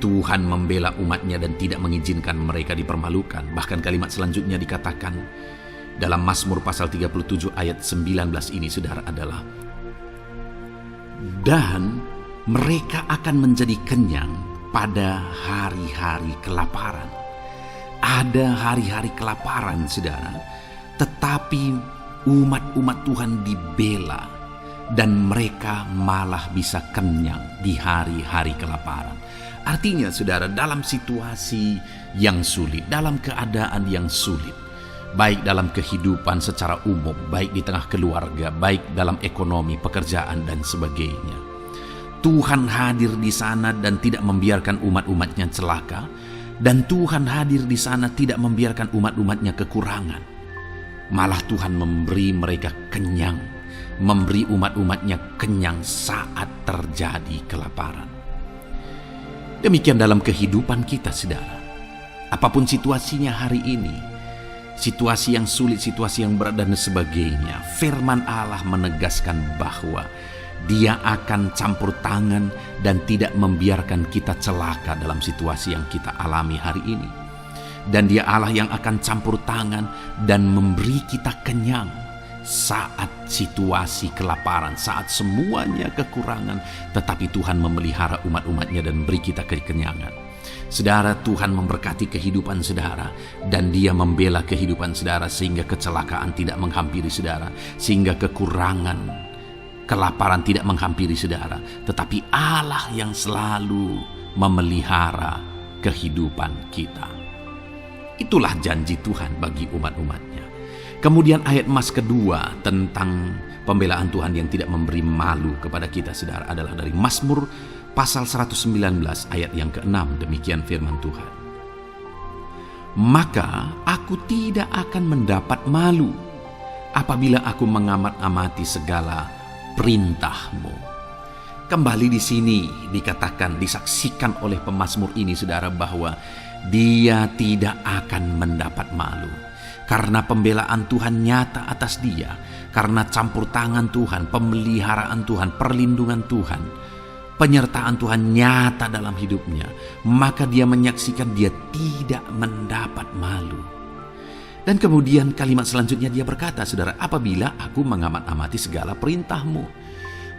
Speaker 1: Tuhan membela umatnya dan tidak mengizinkan mereka dipermalukan. Bahkan kalimat selanjutnya dikatakan dalam Mazmur pasal 37 ayat 19 ini saudara adalah, dan mereka akan menjadi kenyang pada hari-hari kelaparan. Ada hari-hari kelaparan saudara, tetapi umat-umat Tuhan dibela dan mereka malah bisa kenyang di hari-hari kelaparan. Artinya saudara, dalam situasi yang sulit, dalam keadaan yang sulit, baik dalam kehidupan secara umum, baik di tengah keluarga, baik dalam ekonomi, pekerjaan dan sebagainya, Tuhan hadir di sana dan tidak membiarkan umat-umatnya celaka, dan Tuhan hadir di sana tidak membiarkan umat-umatnya kekurangan. Malah Tuhan memberi mereka kenyang, memberi umat-umatnya kenyang saat terjadi kelaparan. Demikian dalam kehidupan kita, saudara. Apapun situasinya hari ini, situasi yang sulit, situasi yang berat dan sebagainya, firman Allah menegaskan bahwa Dia akan campur tangan dan tidak membiarkan kita celaka dalam situasi yang kita alami hari ini. Dan Dia Allah yang akan campur tangan dan memberi kita kenyang saat situasi kelaparan, saat semuanya kekurangan, tetapi Tuhan memelihara umat-umatnya dan beri kita kekenyangan. Saudara, Tuhan memberkati kehidupan saudara, dan Dia membela kehidupan saudara sehingga kecelakaan tidak menghampiri saudara, sehingga kekurangan, kelaparan tidak menghampiri saudara. Tetapi Allah yang selalu memelihara kehidupan kita. Itulah janji Tuhan bagi umat-umatnya. Kemudian ayat emas kedua tentang pembelaan Tuhan yang tidak memberi malu kepada kita, saudara, adalah dari Mazmur pasal 119 ayat yang ke-6. Demikian firman Tuhan. Maka aku tidak akan mendapat malu apabila aku mengamat-amati segala perintah-Mu. Kembali di sini dikatakan, disaksikan oleh pemazmur ini, saudara, bahwa dia tidak akan mendapat malu. Karena pembelaan Tuhan nyata atas dia, karena campur tangan Tuhan, pemeliharaan Tuhan, perlindungan Tuhan, penyertaan Tuhan nyata dalam hidupnya, maka dia menyaksikan dia tidak mendapat malu. Dan kemudian kalimat selanjutnya dia berkata, saudara, apabila aku mengamat-amati segala perintah-Mu.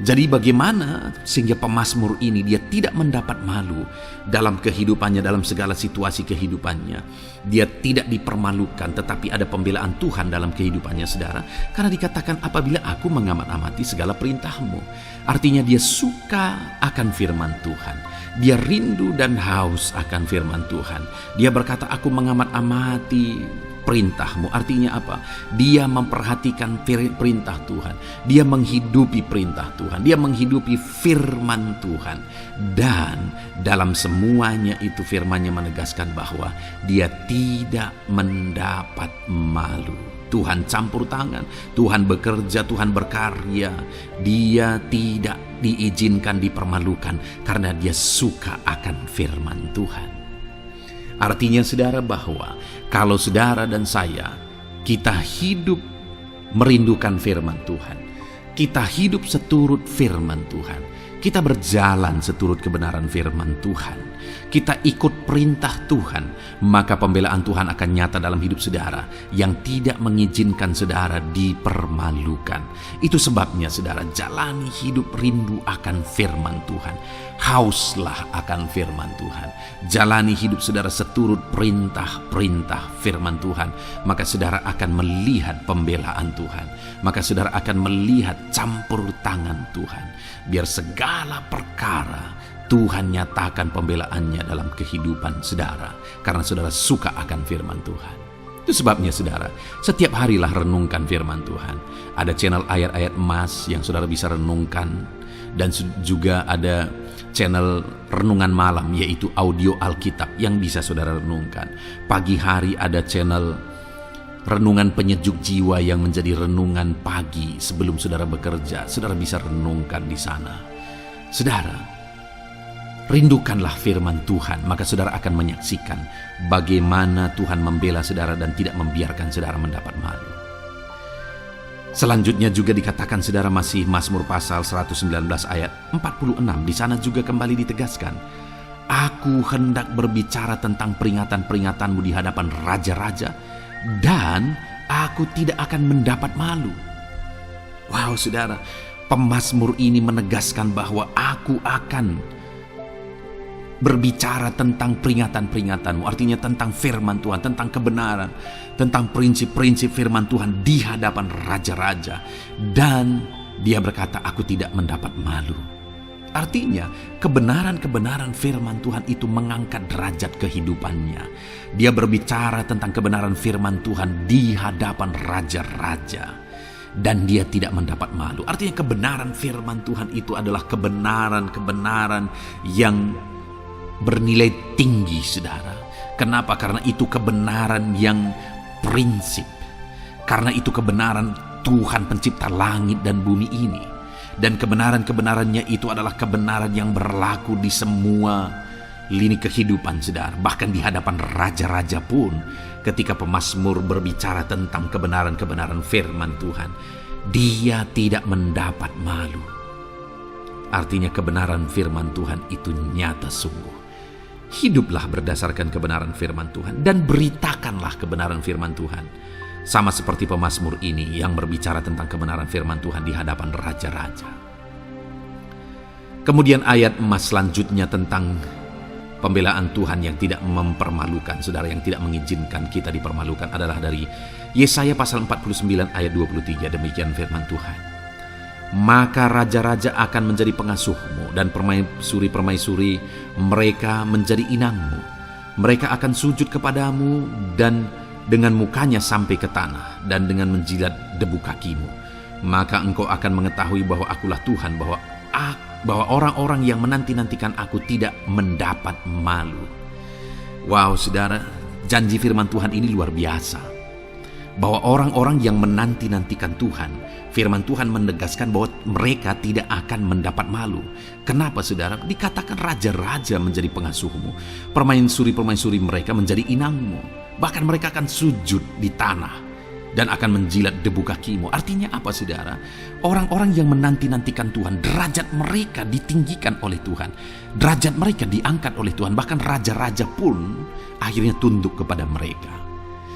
Speaker 1: Jadi bagaimana sehingga pemazmur ini dia tidak mendapat malu dalam kehidupannya, dalam segala situasi kehidupannya. Dia tidak dipermalukan, tetapi ada pembelaan Tuhan dalam kehidupannya, saudara. Karena dikatakan apabila aku mengamat-amati segala perintah-Mu. Artinya dia suka akan firman Tuhan. Dia rindu dan haus akan firman Tuhan. Dia berkata, aku mengamat-amati perintah-Mu. Artinya apa? Dia memperhatikan perintah Tuhan. Dia menghidupi perintah Tuhan. Dia menghidupi firman Tuhan. Dan dalam semuanya itu firman-Nya menegaskan bahwa dia tidak mendapat malu. Tuhan campur tangan, Tuhan bekerja, Tuhan berkarya. Dia tidak diizinkan dipermalukan karena dia suka akan firman Tuhan. Artinya, saudara, bahwa kalau saudara dan saya, kita hidup merindukan firman Tuhan, kita hidup seturut firman Tuhan, kita berjalan seturut kebenaran firman Tuhan, kita ikut perintah Tuhan, maka pembelaan Tuhan akan nyata dalam hidup saudara yang tidak mengizinkan saudara dipermalukan. Itu sebabnya, saudara, jalani hidup rindu akan firman Tuhan. Hauslah akan firman Tuhan. Jalani hidup saudara seturut perintah-perintah firman Tuhan. Maka saudara akan melihat pembelaan Tuhan. Maka saudara akan melihat campur tangan Tuhan. Biar segala perkara Tuhan nyatakan pembelaannya dalam kehidupan saudara. Karena saudara suka akan firman Tuhan. Itu sebabnya, saudara, setiap harilah renungkan firman Tuhan. Ada channel ayat-ayat emas yang saudara bisa renungkan. Dan juga ada channel renungan malam, yaitu audio Alkitab yang bisa saudara renungkan. Pagi hari ada channel renungan penyejuk jiwa yang menjadi renungan pagi sebelum saudara bekerja. Saudara bisa renungkan di sana. Saudara, rindukanlah firman Tuhan, maka saudara akan menyaksikan bagaimana Tuhan membela saudara dan tidak membiarkan saudara mendapat malu. Selanjutnya juga dikatakan, saudara, masih Mazmur pasal 119 ayat 46. Di sana juga kembali ditegaskan, aku hendak berbicara tentang peringatan-peringatan-Mu di hadapan raja-raja, dan aku tidak akan mendapat malu. Wow, saudara, pemazmur ini menegaskan bahwa aku akan berbicara tentang peringatan-peringatan-Mu, artinya tentang firman Tuhan, tentang kebenaran, tentang prinsip-prinsip firman Tuhan di hadapan raja-raja. Dan dia berkata, aku tidak mendapat malu. Artinya, kebenaran-kebenaran firman Tuhan itu mengangkat derajat kehidupannya. Dia berbicara tentang kebenaran firman Tuhan di hadapan raja-raja. Dan dia tidak mendapat malu. Artinya kebenaran firman Tuhan itu adalah kebenaran-kebenaran yang bernilai tinggi, saudara. Kenapa? Karena itu kebenaran yang prinsip. Karena itu kebenaran Tuhan pencipta langit dan bumi ini. Dan kebenaran-kebenarannya itu adalah kebenaran yang berlaku di semua lini kehidupan, saudara. Bahkan di hadapan raja-raja pun, ketika pemazmur berbicara tentang kebenaran-kebenaran firman Tuhan, dia tidak mendapat malu. Artinya kebenaran firman Tuhan itu nyata sungguh. Hiduplah berdasarkan kebenaran firman Tuhan dan beritakanlah kebenaran firman Tuhan. Sama seperti pemazmur ini yang berbicara tentang kebenaran firman Tuhan di hadapan raja-raja. Kemudian ayat emas selanjutnya tentang pembelaan Tuhan yang tidak mempermalukan, saudara, yang tidak mengizinkan kita dipermalukan adalah dari Yesaya pasal 49 ayat 23. Demikian firman Tuhan. Maka raja-raja akan menjadi pengasuhmu dan permaisuri-permaisuri mereka menjadi inangmu. Mereka akan sujud kepadamu dan dengan mukanya sampai ke tanah dan dengan menjilat debu kakimu. Maka engkau akan mengetahui bahwa akulah Tuhan, bahwa orang-orang yang menanti-nantikan aku tidak mendapat malu. Wow, saudara, janji firman Tuhan ini luar biasa. Bahwa orang-orang yang menanti-nantikan Tuhan, firman Tuhan menegaskan bahwa mereka tidak akan mendapat malu. Kenapa, saudara? Dikatakan raja-raja menjadi pengasuhmu, permaisuri-permaisuri mereka menjadi inangmu. Bahkan mereka akan sujud di tanah dan akan menjilat debu kakimu. Artinya apa, saudara? Orang-orang yang menanti-nantikan Tuhan, derajat mereka ditinggikan oleh Tuhan. Derajat mereka diangkat oleh Tuhan. Bahkan raja-raja pun akhirnya tunduk kepada mereka.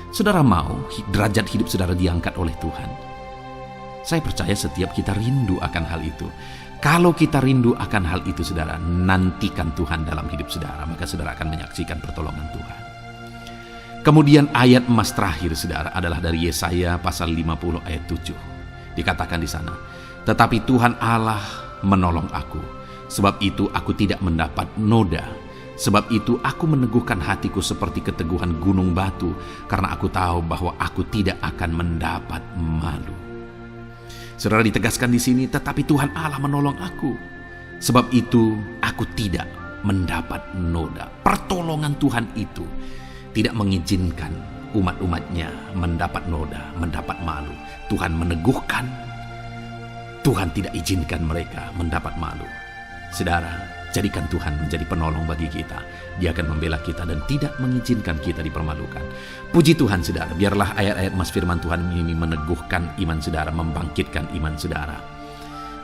Speaker 1: Saudara mau derajat hidup saudara diangkat oleh Tuhan? Saya percaya setiap kita rindu akan hal itu. Kalau kita rindu akan hal itu, saudara, nantikan Tuhan dalam hidup saudara. Maka saudara akan menyaksikan pertolongan Tuhan. Kemudian ayat emas terakhir, saudara, adalah dari Yesaya pasal 50 ayat 7. Dikatakan di sana, tetapi Tuhan Allah menolong aku, sebab itu aku tidak mendapat noda. Sebab itu aku meneguhkan hatiku seperti keteguhan gunung batu, karena aku tahu bahwa aku tidak akan mendapat malu. Saudara, ditegaskan di sini, tetapi Tuhan Allah menolong aku, sebab itu aku tidak mendapat noda. Pertolongan Tuhan itu tidak mengizinkan umat-umatnya mendapat noda, mendapat malu. Tuhan meneguhkan, Tuhan tidak izinkan mereka mendapat malu. Saudara, jadikan Tuhan menjadi penolong bagi kita. Dia akan membela kita dan tidak mengizinkan kita dipermalukan. Puji Tuhan, saudara, biarlah ayat-ayat emas firman Tuhan ini meneguhkan iman saudara, membangkitkan iman saudara.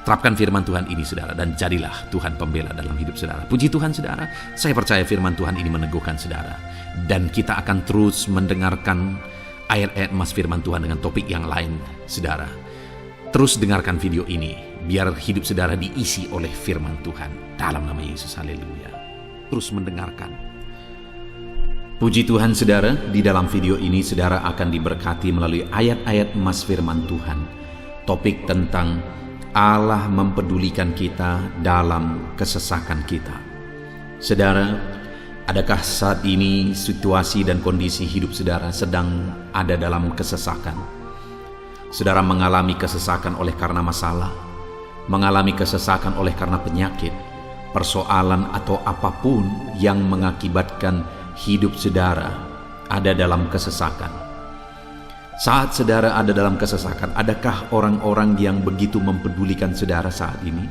Speaker 1: Terapkan firman Tuhan ini, saudara, dan jadilah Tuhan pembela dalam hidup saudara. Puji Tuhan, saudara, saya percaya firman Tuhan ini meneguhkan saudara. Dan kita akan terus mendengarkan ayat-ayat emas firman Tuhan dengan topik yang lain, saudara. Terus dengarkan video ini, biar hidup saudara diisi oleh firman Tuhan. Dalam nama Yesus, haleluya. Terus mendengarkan. Puji Tuhan, saudara, di dalam video ini saudara akan diberkati melalui ayat-ayat emas firman Tuhan. Topik tentang Allah mempedulikan kita dalam kesesakan kita. Saudara, adakah saat ini situasi dan kondisi hidup saudara sedang ada dalam kesesakan? Saudara mengalami kesesakan oleh karena masalah, mengalami kesesakan oleh karena penyakit, persoalan atau apapun yang mengakibatkan hidup saudara ada dalam kesesakan. Saat saudara ada dalam kesesakan, adakah orang-orang yang begitu mempedulikan saudara saat ini?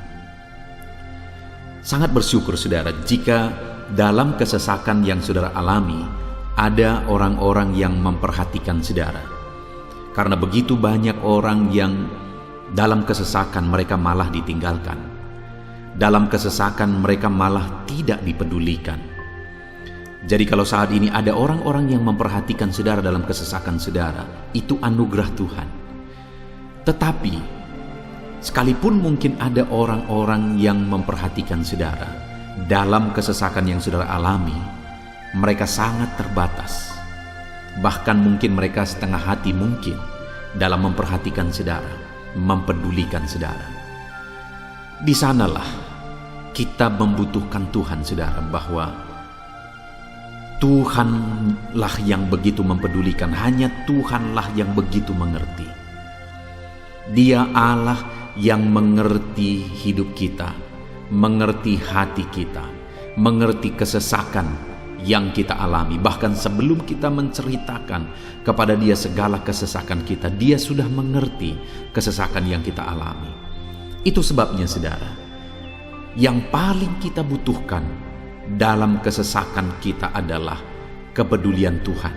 Speaker 1: Sangat bersyukur saudara jika dalam kesesakan yang saudara alami, ada orang-orang yang memperhatikan saudara. Karena begitu banyak orang yang dalam kesesakan mereka malah ditinggalkan. Dalam kesesakan mereka malah tidak dipedulikan. Jadi kalau saat ini ada orang-orang yang memperhatikan saudara dalam kesesakan saudara, itu anugerah Tuhan. Tetapi, sekalipun mungkin ada orang-orang yang memperhatikan saudara dalam kesesakan yang saudara alami, mereka sangat terbatas. Bahkan mungkin mereka setengah hati mungkin dalam memperhatikan saudara, mempedulikan saudara. Di sanalah kita membutuhkan Tuhan, saudara, bahwa Tuhanlah yang begitu mempedulikan, hanya Tuhanlah yang begitu mengerti. Dia Allah yang mengerti hidup kita, mengerti hati kita, mengerti kesesakan yang kita alami. Bahkan sebelum kita menceritakan kepada Dia segala kesesakan kita, Dia sudah mengerti kesesakan yang kita alami. Itu sebabnya, saudara, yang paling kita butuhkan dalam kesesakan kita adalah kepedulian Tuhan.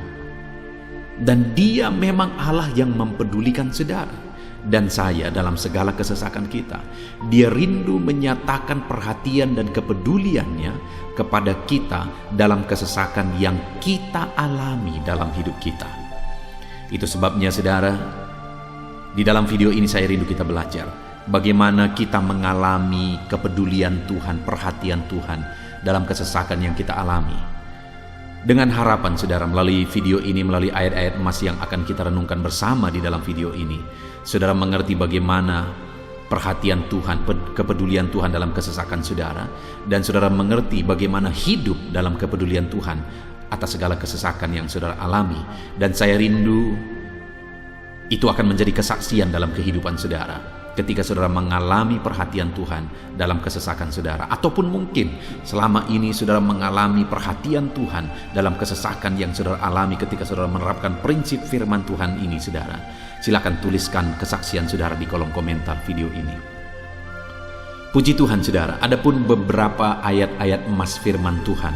Speaker 1: Dan Dia memang Allah yang mempedulikan saudara dan saya dalam segala kesesakan kita. Dia rindu menyatakan perhatian dan kepeduliannya kepada kita dalam kesesakan yang kita alami dalam hidup kita. Itu sebabnya, saudara, di dalam video ini saya rindu kita belajar bagaimana kita mengalami kepedulian Tuhan, perhatian Tuhan dalam kesesakan yang kita alami. Dengan harapan, saudara, melalui video ini, melalui ayat-ayat emas yang akan kita renungkan bersama di dalam video ini, saudara mengerti bagaimana perhatian Tuhan, kepedulian Tuhan dalam kesesakan saudara, dan saudara mengerti bagaimana hidup dalam kepedulian Tuhan atas segala kesesakan yang saudara alami. Dan saya rindu itu akan menjadi kesaksian dalam kehidupan saudara ketika saudara mengalami perhatian Tuhan dalam kesesakan saudara, ataupun mungkin selama ini saudara mengalami perhatian Tuhan dalam kesesakan yang saudara alami ketika saudara menerapkan prinsip firman Tuhan ini, saudara. Silakan tuliskan kesaksian saudara di kolom komentar video ini. Puji Tuhan, saudara, adapun beberapa ayat-ayat emas firman Tuhan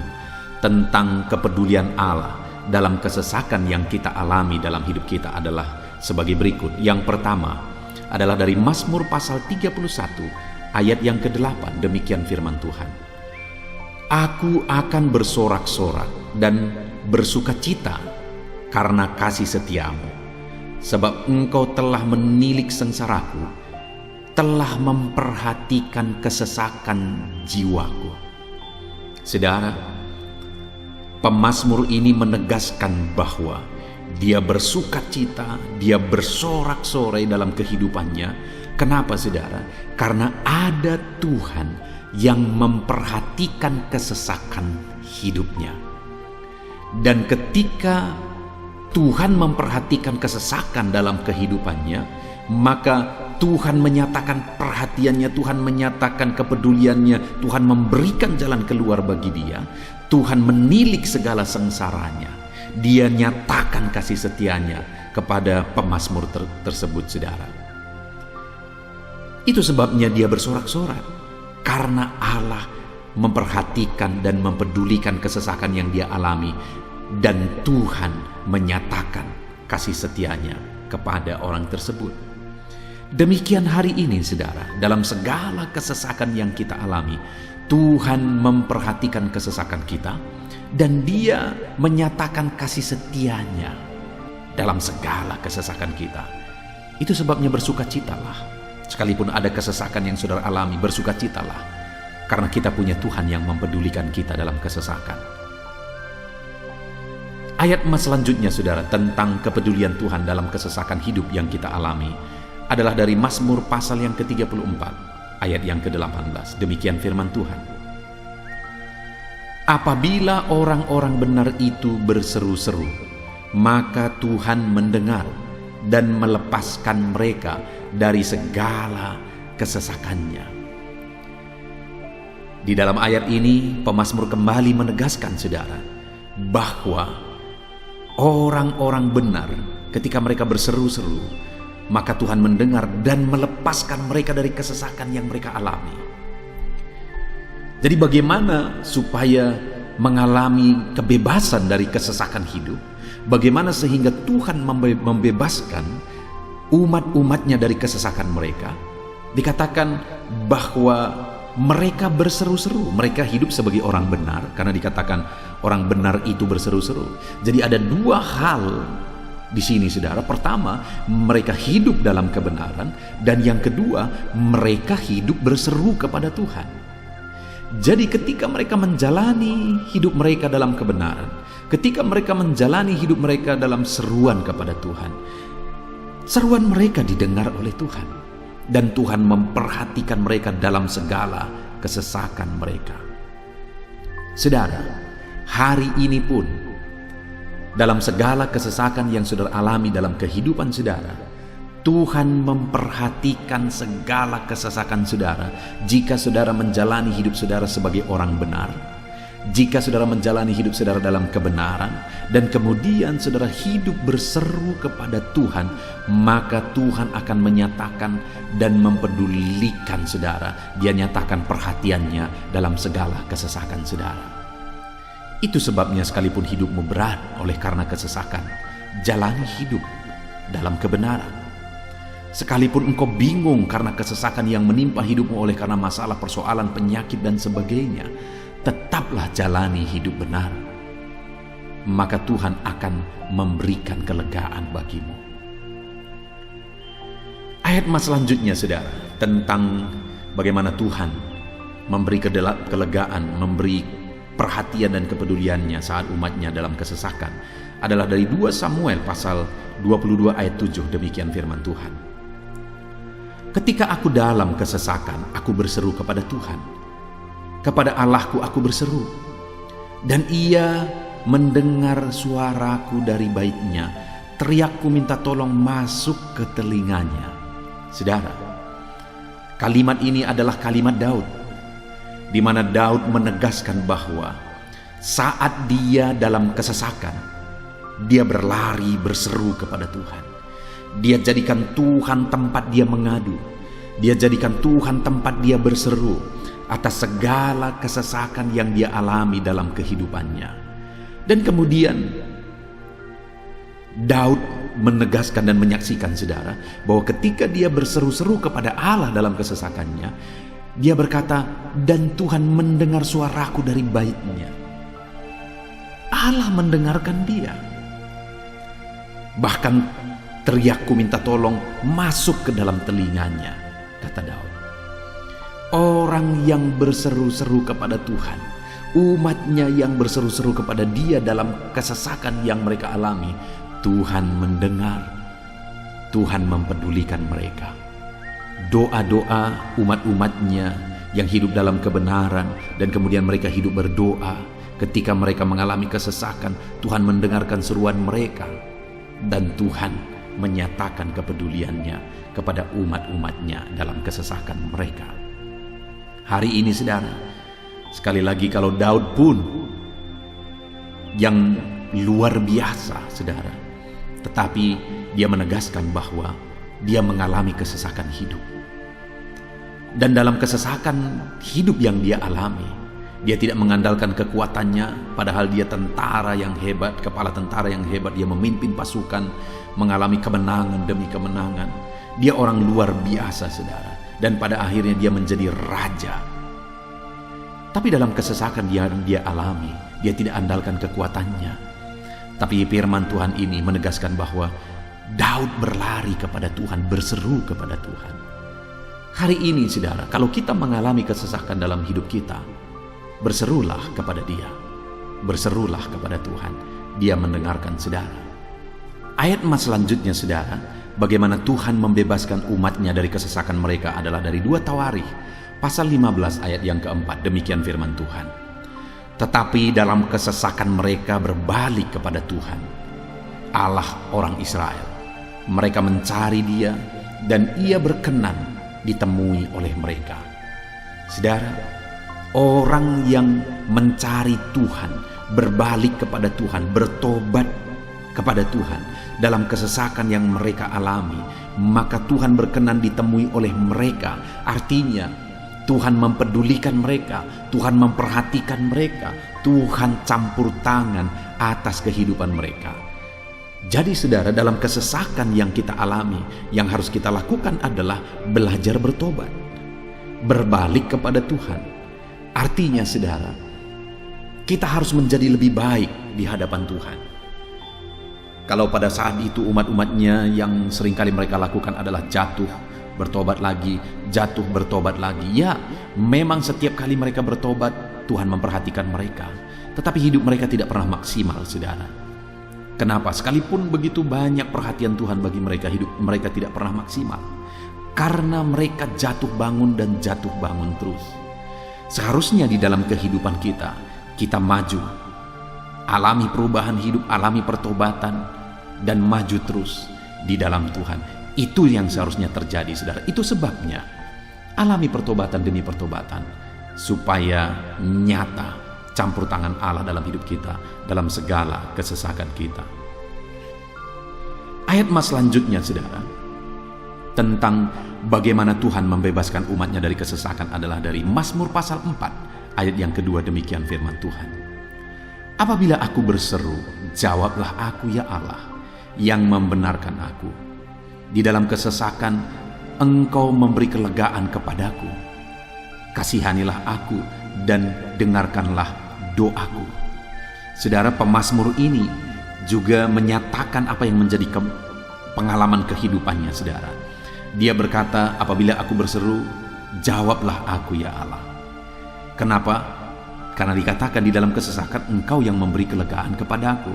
Speaker 1: tentang kepedulian Allah dalam kesesakan yang kita alami dalam hidup kita adalah sebagai berikut. Yang pertama adalah dari Mazmur pasal 31 ayat yang ke-8. Demikian firman Tuhan. Aku akan bersorak-sorak dan bersukacita karena kasih setiamu, sebab engkau telah menilik sengsaraku, telah memperhatikan kesesakan jiwaku. Saudara, pemazmur ini menegaskan bahwa dia bersukacita, dia bersorak-sorai dalam kehidupannya. Kenapa, saudara? Karena ada Tuhan yang memperhatikan kesesakan hidupnya. Dan ketika Tuhan memperhatikan kesesakan dalam kehidupannya, maka Tuhan menyatakan perhatiannya, Tuhan menyatakan kepeduliannya, Tuhan memberikan jalan keluar bagi dia, Tuhan menilik segala sengsaranya. Dia nyatakan kasih setianya kepada pemazmur tersebut, saudara. Itu sebabnya dia bersorak-sorak, karena Allah memperhatikan dan mempedulikan kesesakan yang dia alami, dan Tuhan menyatakan kasih setianya kepada orang tersebut. Demikian hari ini, saudara, dalam segala kesesakan yang kita alami, Tuhan memperhatikan kesesakan kita, dan Dia menyatakan kasih setianya dalam segala kesesakan kita. Itu sebabnya bersukacitalah. Sekalipun ada kesesakan yang saudara alami, bersukacitalah, karena kita punya Tuhan yang mempedulikan kita dalam kesesakan. Ayat emas selanjutnya, saudara, tentang kepedulian Tuhan dalam kesesakan hidup yang kita alami adalah dari Mazmur pasal yang ke-34 ayat yang ke-18. Demikian firman Tuhan. Apabila orang-orang benar itu berseru-seru, maka Tuhan mendengar dan melepaskan mereka dari segala kesesakannya. Di dalam ayat ini, pemazmur kembali menegaskan, saudara, bahwa orang-orang benar ketika mereka berseru-seru, maka Tuhan mendengar dan melepaskan mereka dari kesesakan yang mereka alami. Jadi bagaimana supaya mengalami kebebasan dari kesesakan hidup? Bagaimana sehingga Tuhan membebaskan umat-umatnya dari kesesakan mereka? Dikatakan bahwa mereka berseru-seru, mereka hidup sebagai orang benar, karena dikatakan orang benar itu berseru-seru. Jadi ada dua hal di sini, saudara. Pertama, mereka hidup dalam kebenaran, dan yang kedua, mereka hidup berseru kepada Tuhan. Jadi ketika mereka menjalani hidup mereka dalam kebenaran, ketika mereka menjalani hidup mereka dalam seruan kepada Tuhan, seruan mereka didengar oleh Tuhan, dan Tuhan memperhatikan mereka dalam segala kesesakan mereka. Saudara, hari ini pun dalam segala kesesakan yang saudara alami dalam kehidupan saudara, Tuhan memperhatikan segala kesesakan saudara jika saudara menjalani hidup saudara sebagai orang benar, jika saudara menjalani hidup saudara dalam kebenaran, dan kemudian saudara hidup berseru kepada Tuhan, maka Tuhan akan menyatakan dan mempedulikan saudara. Dia nyatakan perhatiannya dalam segala kesesakan saudara. Itu sebabnya sekalipun hidupmu berat oleh karena kesesakan, jalani hidup dalam kebenaran. Sekalipun engkau bingung karena kesesakan yang menimpa hidupmu oleh karena masalah, persoalan, penyakit dan sebagainya, tetaplah jalani hidup benar. Maka Tuhan akan memberikan kelegaan bagimu. Ayat mas selanjutnya saudara, tentang bagaimana Tuhan memberi kelegaan, memberi perhatian dan kepeduliannya saat umatnya dalam kesesakan, adalah dari 2 Samuel pasal 22 ayat 7. Demikian firman Tuhan. Ketika aku dalam kesesakan, aku berseru kepada Tuhan. Kepada Allahku aku berseru, dan Ia mendengar suaraku dari baitnya. Teriakku minta tolong masuk ke telinganya. Saudara, kalimat ini adalah kalimat Daud, di mana Daud menegaskan bahwa saat dia dalam kesesakan, dia berlari berseru kepada Tuhan. Dia jadikan Tuhan tempat dia mengadu. Dia jadikan Tuhan tempat dia berseru atas segala kesesakan yang dia alami dalam kehidupannya. Dan kemudian Daud menegaskan dan menyaksikan saudara bahwa ketika dia berseru-seru kepada Allah dalam kesesakannya, dia berkata, dan Tuhan mendengar suaraku dari baitnya. Allah mendengarkan dia. Bahkan teriakku minta tolong masuk ke dalam telinganya, kata Daud. Orang yang berseru-seru kepada Tuhan, umatnya yang berseru-seru kepada dia dalam kesesakan yang mereka alami, Tuhan mendengar, Tuhan mempedulikan mereka. Doa-doa umat-umatnya yang hidup dalam kebenaran, dan kemudian mereka hidup berdoa ketika mereka mengalami kesesakan, Tuhan mendengarkan seruan mereka, dan Tuhan menyatakan kepeduliannya kepada umat-umatnya dalam kesesakan mereka. Hari ini saudara, sekali lagi kalau Daud pun yang luar biasa saudara, tetapi dia menegaskan bahwa dia mengalami kesesakan hidup. Dan dalam kesesakan hidup yang dia alami, dia tidak mengandalkan kekuatannya, padahal dia tentara yang hebat, kepala tentara yang hebat. Dia memimpin pasukan, mengalami kemenangan demi kemenangan. Dia orang luar biasa saudara, dan pada akhirnya dia menjadi raja. Tapi dalam kesesakan yang dia alami, dia tidak andalkan kekuatannya. Tapi firman Tuhan ini menegaskan bahwa Daud berlari kepada Tuhan, berseru kepada Tuhan. Hari ini saudara, kalau kita mengalami kesesakan dalam hidup kita, berserulah kepada Dia, berserulah kepada Tuhan. Dia mendengarkan saudara. Ayat emas selanjutnya saudara, bagaimana Tuhan membebaskan umatnya dari kesesakan mereka adalah dari 2 Tawarikh pasal 15 ayat yang keempat. Demikian firman Tuhan. Tetapi dalam kesesakan mereka berbalik kepada Tuhan, Allah orang Israel. Mereka mencari Dia, dan Ia berkenan ditemui oleh mereka. Saudara, orang yang mencari Tuhan, berbalik kepada Tuhan, bertobat kepada Tuhan dalam kesesakan yang mereka alami, maka Tuhan berkenan ditemui oleh mereka. Artinya Tuhan mempedulikan mereka, Tuhan memperhatikan mereka, Tuhan campur tangan atas kehidupan mereka. Jadi saudara, dalam kesesakan yang kita alami, yang harus kita lakukan adalah belajar bertobat, berbalik kepada Tuhan. Artinya saudara, kita harus menjadi lebih baik di hadapan Tuhan. Kalau pada saat itu umat-umatnya yang seringkali mereka lakukan adalah jatuh, bertobat lagi, jatuh, bertobat lagi. Ya, memang setiap kali mereka bertobat, Tuhan memperhatikan mereka. Tetapi hidup mereka tidak pernah maksimal, saudara. Kenapa? Sekalipun begitu banyak perhatian Tuhan bagi mereka, hidup mereka tidak pernah maksimal. Karena mereka jatuh bangun dan jatuh bangun terus. Seharusnya di dalam kehidupan kita, kita maju, alami perubahan hidup, alami pertobatan, dan maju terus di dalam Tuhan. Itu yang seharusnya terjadi, saudara. Itu sebabnya alami pertobatan demi pertobatan, supaya nyata campur tangan Allah dalam hidup kita, dalam segala kesesakan kita. Ayat mas selanjutnya, saudara, tentang bagaimana Tuhan membebaskan umatnya dari kesesakan adalah dari Mazmur pasal 4 ayat yang kedua. Demikian firman Tuhan. Apabila aku berseru, jawablah aku ya Allah, yang membenarkan aku. Di dalam kesesakan, Engkau memberi kelegaan kepadaku. Kasihanilah aku dan dengarkanlah doaku. Saudara, pemazmur ini juga menyatakan apa yang menjadi pengalaman kehidupannya, saudara. Dia berkata, apabila aku berseru, jawablah aku ya Allah. Kenapa? Karena dikatakan di dalam kesesakan, Engkau yang memberi kelegaan kepadaku.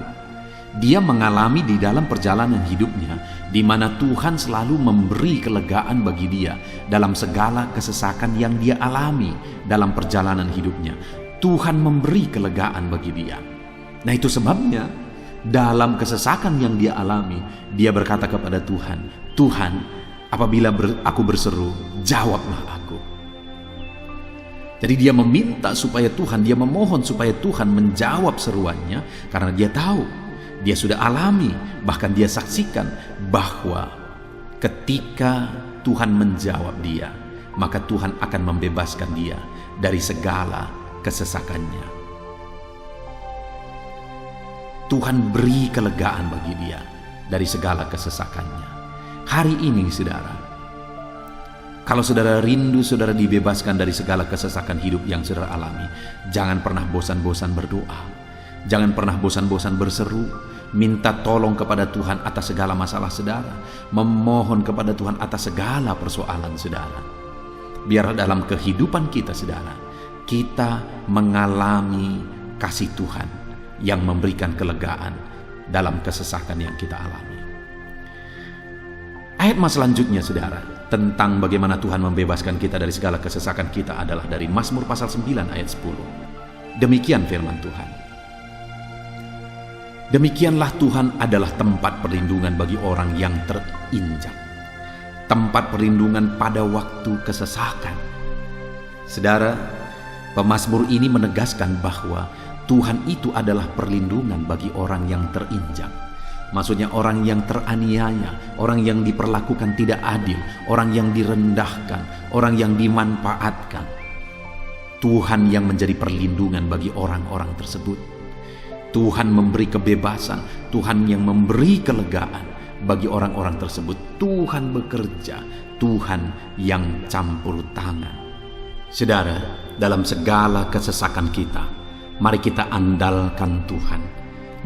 Speaker 1: Dia mengalami di dalam perjalanan hidupnya, di mana Tuhan selalu memberi kelegaan bagi dia dalam segala kesesakan yang dia alami dalam perjalanan hidupnya. Tuhan memberi kelegaan bagi dia. Nah, itu sebabnya dalam kesesakan yang dia alami, dia berkata kepada Tuhan, Tuhan, apabila aku berseru, jawablah aku. Jadi dia meminta supaya Tuhan, dia memohon supaya Tuhan menjawab seruannya, karena dia tahu, dia sudah alami, bahkan dia saksikan bahwa ketika Tuhan menjawab dia, maka Tuhan akan membebaskan dia dari segala kesesakannya. Tuhan beri kelegaan bagi dia dari segala kesesakannya. Hari ini, saudara, kalau saudara rindu saudara dibebaskan dari segala kesesakan hidup yang saudara alami, jangan pernah bosan-bosan berdoa. Jangan pernah bosan-bosan berseru, minta tolong kepada Tuhan atas segala masalah saudara, memohon kepada Tuhan atas segala persoalan saudara. Biar dalam kehidupan kita, saudara, kita mengalami kasih Tuhan yang memberikan kelegaan dalam kesesakan yang kita alami. Ayat mas selanjutnya, saudara, tentang bagaimana Tuhan membebaskan kita dari segala kesesakan kita adalah dari Mazmur pasal 9 ayat 10. Demikian firman Tuhan. Demikianlah Tuhan adalah tempat perlindungan bagi orang yang terinjak, tempat perlindungan pada waktu kesesakan. Saudara, pemazmur ini menegaskan bahwa Tuhan itu adalah perlindungan bagi orang yang terinjak. Maksudnya orang yang teraniaya, orang yang diperlakukan tidak adil, orang yang direndahkan, orang yang dimanfaatkan. Tuhan yang menjadi perlindungan bagi orang-orang tersebut. Tuhan memberi kebebasan, Tuhan yang memberi kelegaan bagi orang-orang tersebut. Tuhan bekerja, Tuhan yang campur tangan. Saudara, dalam segala kesesakan kita, mari kita andalkan Tuhan,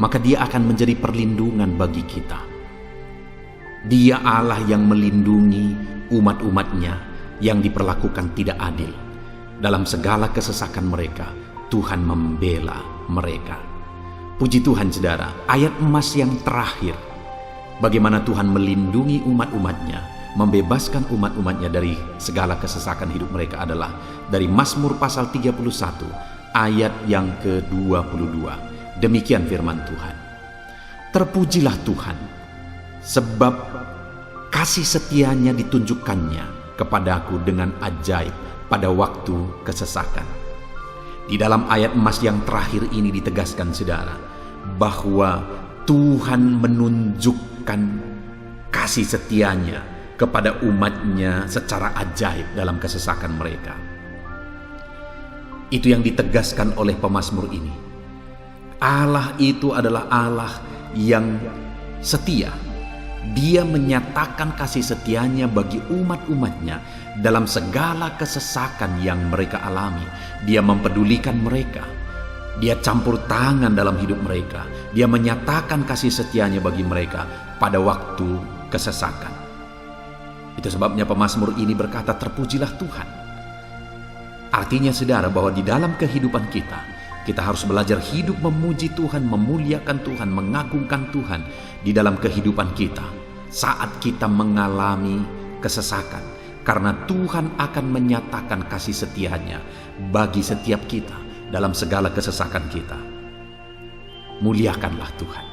Speaker 1: maka Dia akan menjadi perlindungan bagi kita. Dia Allah yang melindungi umat-umatnya yang diperlakukan tidak adil. Dalam segala kesesakan mereka, Tuhan membela mereka. Puji Tuhan, saudara, ayat emas yang terakhir, bagaimana Tuhan melindungi umat-umatnya, membebaskan umat-umatnya dari segala kesesakan hidup mereka adalah dari Mazmur pasal 31 ayat yang ke-22. Demikian firman Tuhan. Terpujilah Tuhan, sebab kasih setianya ditunjukkannya kepadaku dengan ajaib pada waktu kesesakan. Di dalam ayat emas yang terakhir ini ditegaskan, saudara, bahwa Tuhan menunjukkan kasih setianya kepada umatnya secara ajaib dalam kesesakan mereka. Itu yang ditegaskan oleh pemazmur ini. Allah itu adalah Allah yang setia. Dia menyatakan kasih setianya bagi umat-umatnya dalam segala kesesakan yang mereka alami. Dia mempedulikan mereka. Dia campur tangan dalam hidup mereka. Dia menyatakan kasih setianya bagi mereka pada waktu kesesakan. Itu sebabnya pemazmur ini berkata, terpujilah Tuhan. Artinya, saudara, bahwa di dalam kehidupan kita harus belajar hidup memuji Tuhan, memuliakan Tuhan, mengagungkan Tuhan di dalam kehidupan kita saat kita mengalami kesesakan. karena Tuhan akan menyatakan kasih setia-Nya bagi setiap kita dalam segala kesesakan kita. Muliakanlah Tuhan,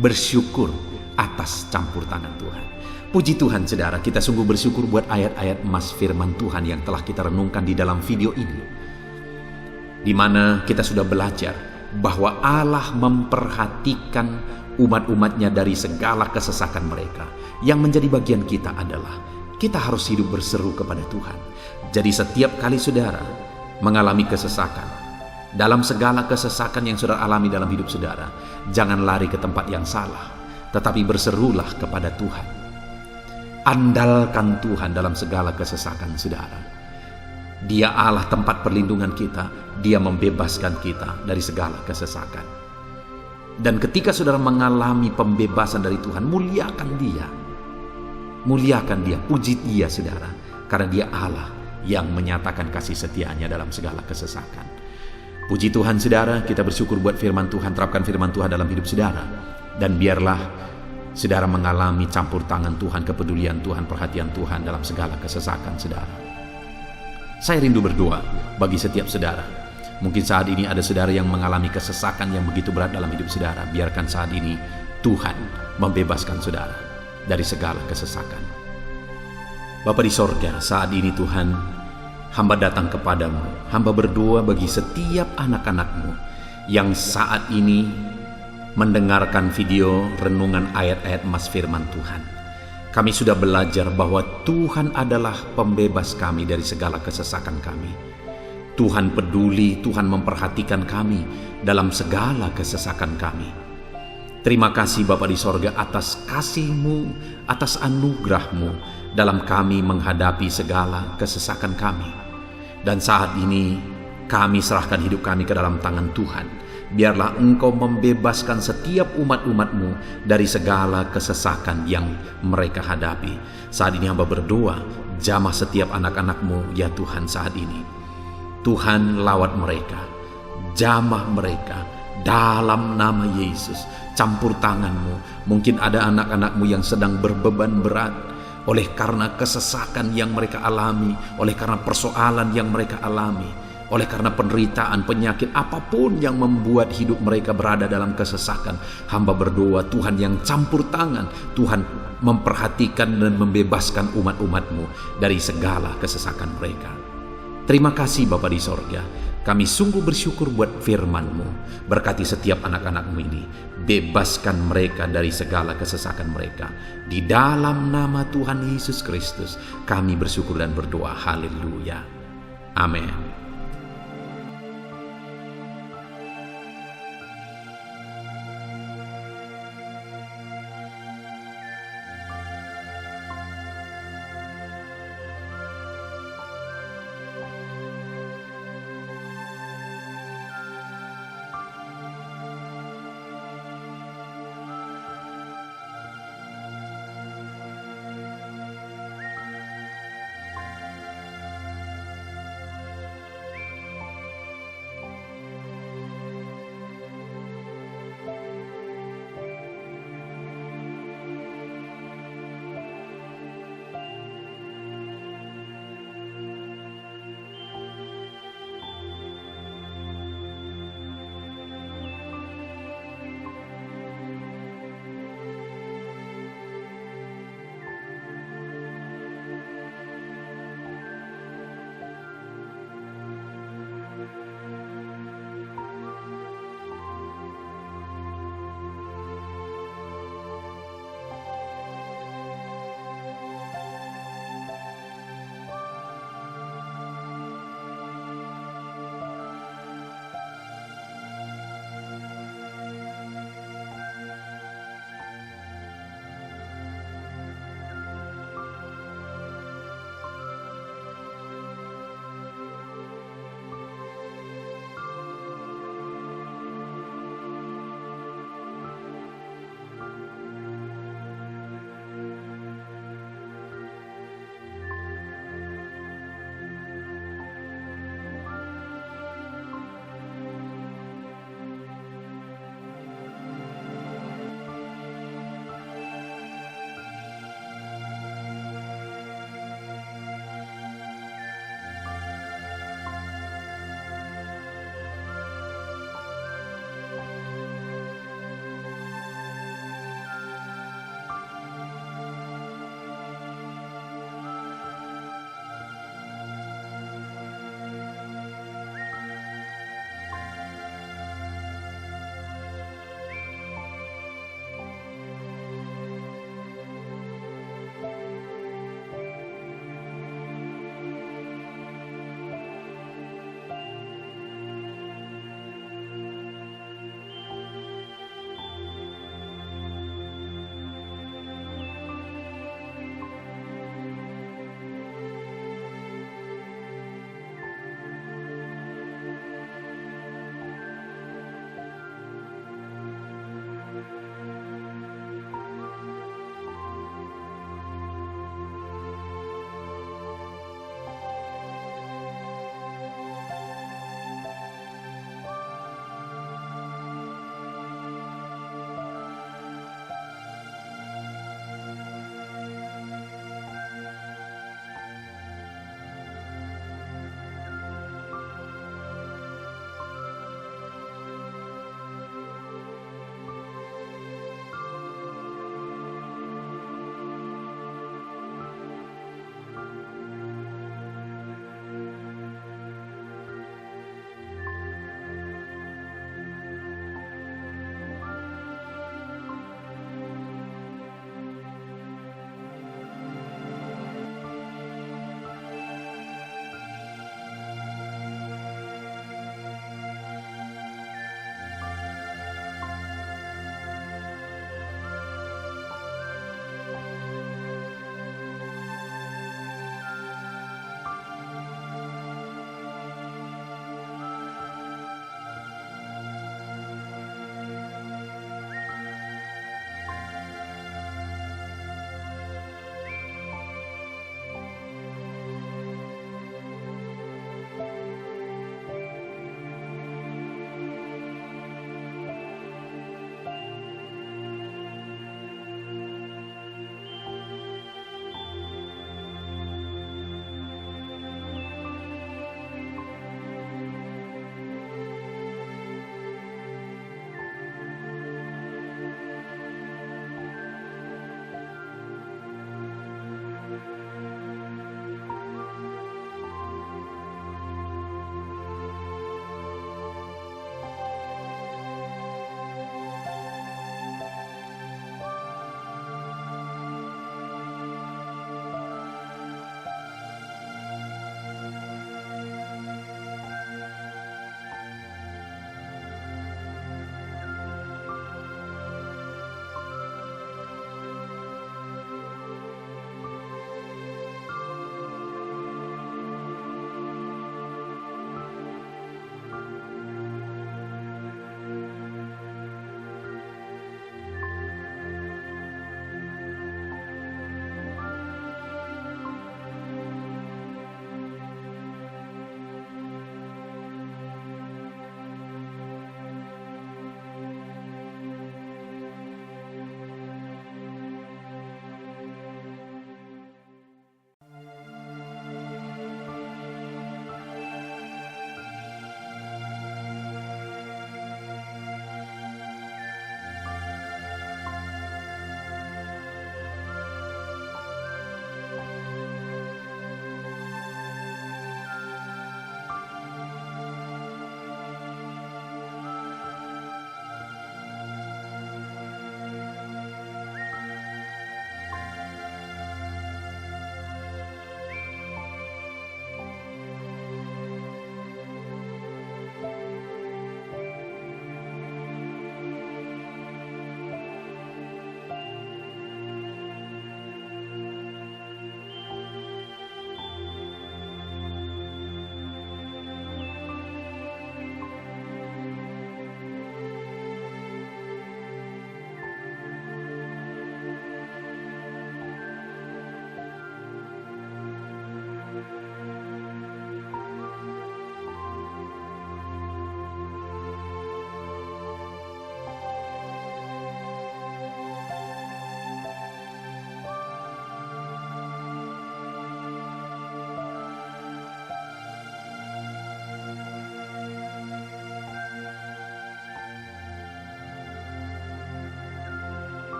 Speaker 1: bersyukur atas campur tangan Tuhan. Puji Tuhan saudara, kita sungguh bersyukur buat ayat-ayat emas firman Tuhan yang telah kita renungkan di dalam video ini, di mana kita sudah belajar bahwa Allah memperhatikan umat-umatnya dari segala kesesakan mereka. Yang menjadi bagian kita adalah kita harus hidup berseru kepada Tuhan. Jadi setiap kali saudara mengalami kesesakan, dalam segala kesesakan yang saudara alami dalam hidup saudara, jangan lari ke tempat yang salah, tetapi berserulah kepada Tuhan. Andalkan Tuhan dalam segala kesesakan saudara. Dia Allah tempat perlindungan kita, Dia membebaskan kita dari segala kesesakan. Dan ketika saudara mengalami pembebasan dari Tuhan, muliakan Dia. Muliakan Dia, puji Dia saudara, karena Dia Allah yang menyatakan kasih setia-Nya dalam segala kesesakan. Puji Tuhan saudara, kita bersyukur buat firman Tuhan. Terapkan firman Tuhan dalam hidup saudara, dan biarlah saudara mengalami campur tangan Tuhan, kepedulian Tuhan, perhatian Tuhan dalam segala kesesakan saudara. Saya rindu berdoa bagi setiap saudara. Mungkin saat ini ada saudara yang mengalami kesesakan yang begitu berat dalam hidup saudara. Biarkan saat ini Tuhan membebaskan saudara dari segala kesesakan. Bapa di sorga, saat ini Tuhan, hamba datang kepadamu. Hamba berdoa bagi setiap anak-anak-Mu yang saat ini mendengarkan video renungan ayat-ayat emas firman Tuhan. Kami sudah belajar bahwa Tuhan adalah pembebas kami dari segala kesesakan kami. Tuhan peduli, Tuhan memperhatikan kami dalam segala kesesakan kami. Terima kasih Bapa di sorga atas kasih-Mu, atas anugerah-Mu dalam kami menghadapi segala kesesakan kami. Dan saat ini kami serahkan hidup kami ke dalam tangan Tuhan. Biarlah Engkau membebaskan setiap umat-umat-Mu dari segala kesesakan yang mereka hadapi. Saat ini hamba berdoa, jamah setiap anak-anak-Mu ya Tuhan saat ini. Tuhan lawat mereka, jamah mereka dalam nama Yesus. Campur tangan-Mu. Mungkin ada anak-anak-Mu yang sedang berbeban berat oleh karena kesesakan yang mereka alami, oleh karena persoalan yang mereka alami, oleh karena penderitaan, penyakit, apapun yang membuat hidup mereka berada dalam kesesakan. Hamba berdoa Tuhan yang campur tangan, Tuhan memperhatikan dan membebaskan umat-umat-Mu dari segala kesesakan mereka. Terima kasih Bapa di sorga. Kami sungguh bersyukur buat firman-Mu. Berkati setiap anak-anak-Mu ini. Bebaskan mereka dari segala kesesakan mereka. Di dalam nama Tuhan Yesus Kristus kami bersyukur dan berdoa. Haleluya. Amin.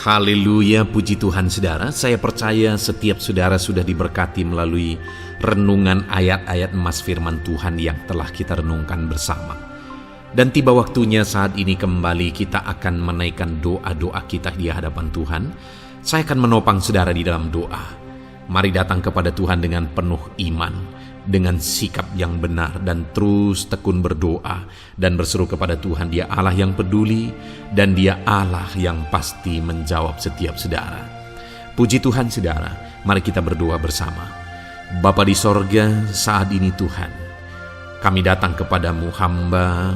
Speaker 1: Haleluya, puji Tuhan saudara. Saya percaya setiap saudara sudah diberkati melalui renungan ayat-ayat emas firman Tuhan yang telah kita renungkan bersama. Dan tiba waktunya saat ini kembali kita akan menaikkan doa-doa kita di hadapan Tuhan. Saya akan menopang saudara di dalam doa. Mari datang kepada Tuhan dengan penuh iman, dengan sikap yang benar, dan terus tekun berdoa dan berseru kepada Tuhan. Dia Allah yang peduli dan Dia Allah yang pasti menjawab setiap saudara. Puji Tuhan saudara, mari kita berdoa bersama. Bapa di sorga, saat ini Tuhan, kami datang kepadamu, hamba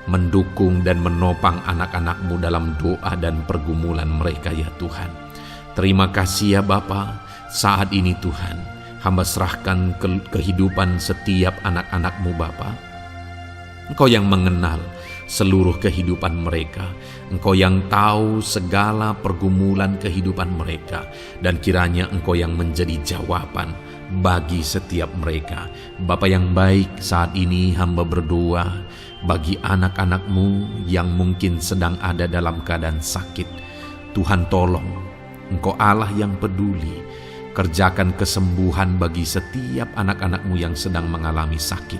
Speaker 1: mendukung dan menopang anak-anak-Mu dalam doa dan pergumulan mereka ya Tuhan. Terima kasih ya Bapa, saat ini Tuhan, hamba serahkan kehidupan setiap anak-anak-Mu Bapa. Engkau yang mengenal seluruh kehidupan mereka. Engkau yang tahu segala pergumulan kehidupan mereka. Dan kiranya Engkau yang menjadi jawaban bagi setiap mereka. Bapa yang baik, saat ini hamba berdoa bagi anak-anak-Mu yang mungkin sedang ada dalam keadaan sakit. Tuhan tolong, Engkau Allah yang peduli. Kerjakan kesembuhan bagi setiap anak-anak-Mu yang sedang mengalami sakit.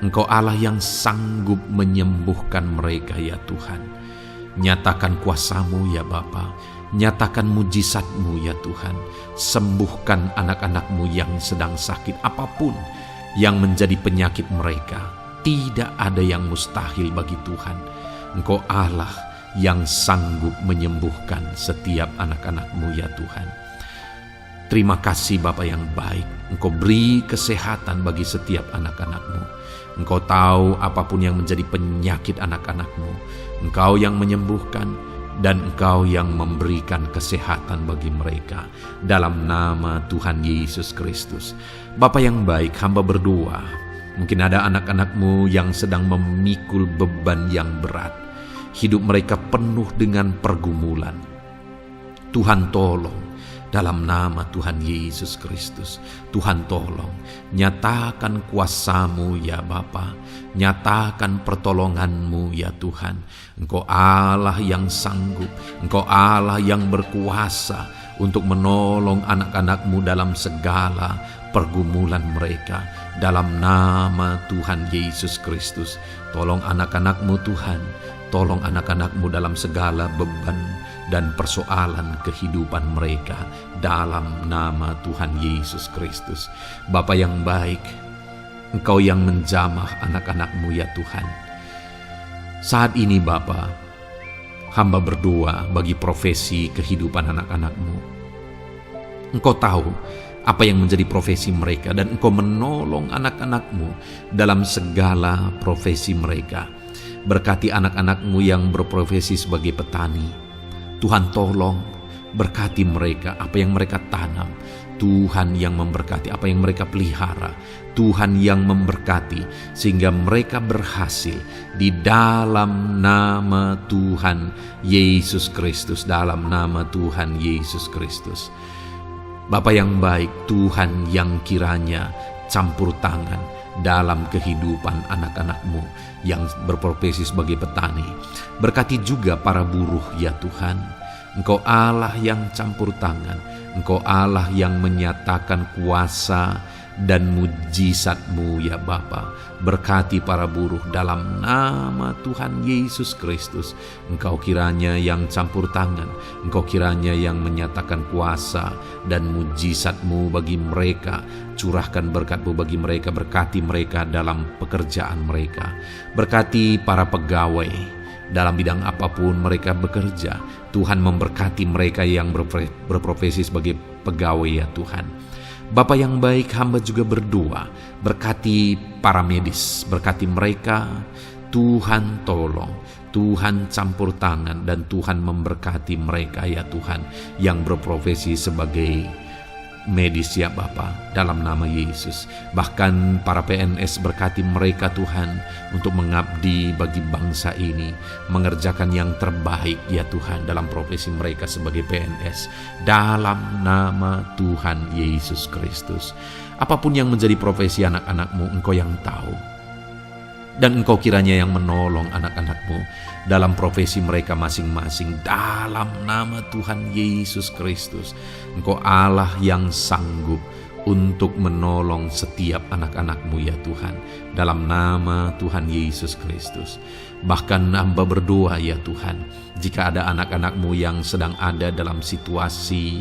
Speaker 1: Engkau Allah yang sanggup menyembuhkan mereka ya Tuhan. Nyatakan kuasa-Mu ya Bapa. Nyatakan mujizat-Mu ya Tuhan. Sembuhkan anak-anak-Mu yang sedang sakit, apapun yang menjadi penyakit mereka. Tidak ada yang mustahil bagi Tuhan. Engkau Allah yang sanggup menyembuhkan setiap anak-anak-Mu ya Tuhan. Terima kasih Bapa yang baik. Engkau beri kesehatan bagi setiap anak-anak-Mu. Engkau tahu apapun yang menjadi penyakit anak-anak-Mu. Engkau yang menyembuhkan dan Engkau yang memberikan kesehatan bagi mereka. Dalam nama Tuhan Yesus Kristus. Bapa yang baik, hamba berdoa. Mungkin ada anak-anak-Mu yang sedang memikul beban yang berat. Hidup mereka penuh dengan pergumulan. Tuhan tolong. Dalam nama Tuhan Yesus Kristus, Tuhan tolong, nyatakan kuasa-Mu ya Bapa, nyatakan pertolongan-Mu ya Tuhan. Engkau Allah yang sanggup, Engkau Allah yang berkuasa untuk menolong anak-anak-Mu dalam segala pergumulan mereka. Dalam nama Tuhan Yesus Kristus, tolong anak-anak-Mu Tuhan, tolong anak-anak-Mu dalam segala beban dan persoalan kehidupan mereka dalam nama Tuhan Yesus Kristus. Bapa yang baik, Engkau yang menjamah anak-anak-Mu ya Tuhan. Saat ini Bapa, hamba berdoa bagi profesi kehidupan anak-anak-Mu. Engkau tahu apa yang menjadi profesi mereka dan Engkau menolong anak-anak-Mu dalam segala profesi mereka. Berkati anak-anak-Mu yang berprofesi sebagai petani. Tuhan tolong berkati mereka, apa yang mereka tanam. Tuhan yang memberkati apa yang mereka pelihara. Tuhan yang memberkati sehingga mereka berhasil di dalam nama Tuhan Yesus Kristus. Dalam nama Tuhan Yesus Kristus. Bapa yang baik, Tuhan yang kiranya campur tangan dalam kehidupan anak-anak-Mu yang berprofesi sebagai petani. Berkati juga para buruh ya Tuhan. Engkau Allah yang campur tangan. Engkau Allah yang menyatakan kuasa dan mujizat-Mu ya Bapa. Berkati para buruh dalam nama Tuhan Yesus Kristus. Engkau kiranya yang campur tangan. Engkau kiranya yang menyatakan kuasa dan mujizat-Mu bagi mereka. Curahkan berkat-Mu bagi mereka. Berkati mereka dalam pekerjaan mereka. Berkati para pegawai dalam bidang apapun mereka bekerja. Tuhan memberkati mereka yang berprofesi sebagai pegawai ya Tuhan. Bapa yang baik, hamba juga berdoa, berkati para medis, berkati mereka. Tuhan tolong, Tuhan campur tangan, dan Tuhan memberkati mereka ya Tuhan yang berprofesi sebagai medis ya Bapa, dalam nama Yesus. Bahkan para PNS, berkati mereka Tuhan untuk mengabdi bagi bangsa ini, mengerjakan yang terbaik ya Tuhan dalam profesi mereka sebagai PNS, dalam nama Tuhan Yesus Kristus. Apapun yang menjadi profesi anak-anak-Mu, Engkau yang tahu. Dan Engkau kiranya yang menolong anak-anak-Mu dalam profesi mereka masing-masing. Dalam nama Tuhan Yesus Kristus, Engkau Allah yang sanggup untuk menolong setiap anak-anak-Mu ya Tuhan. Dalam nama Tuhan Yesus Kristus. Bahkan hamba berdoa ya Tuhan, jika ada anak-anak-Mu yang sedang ada dalam situasi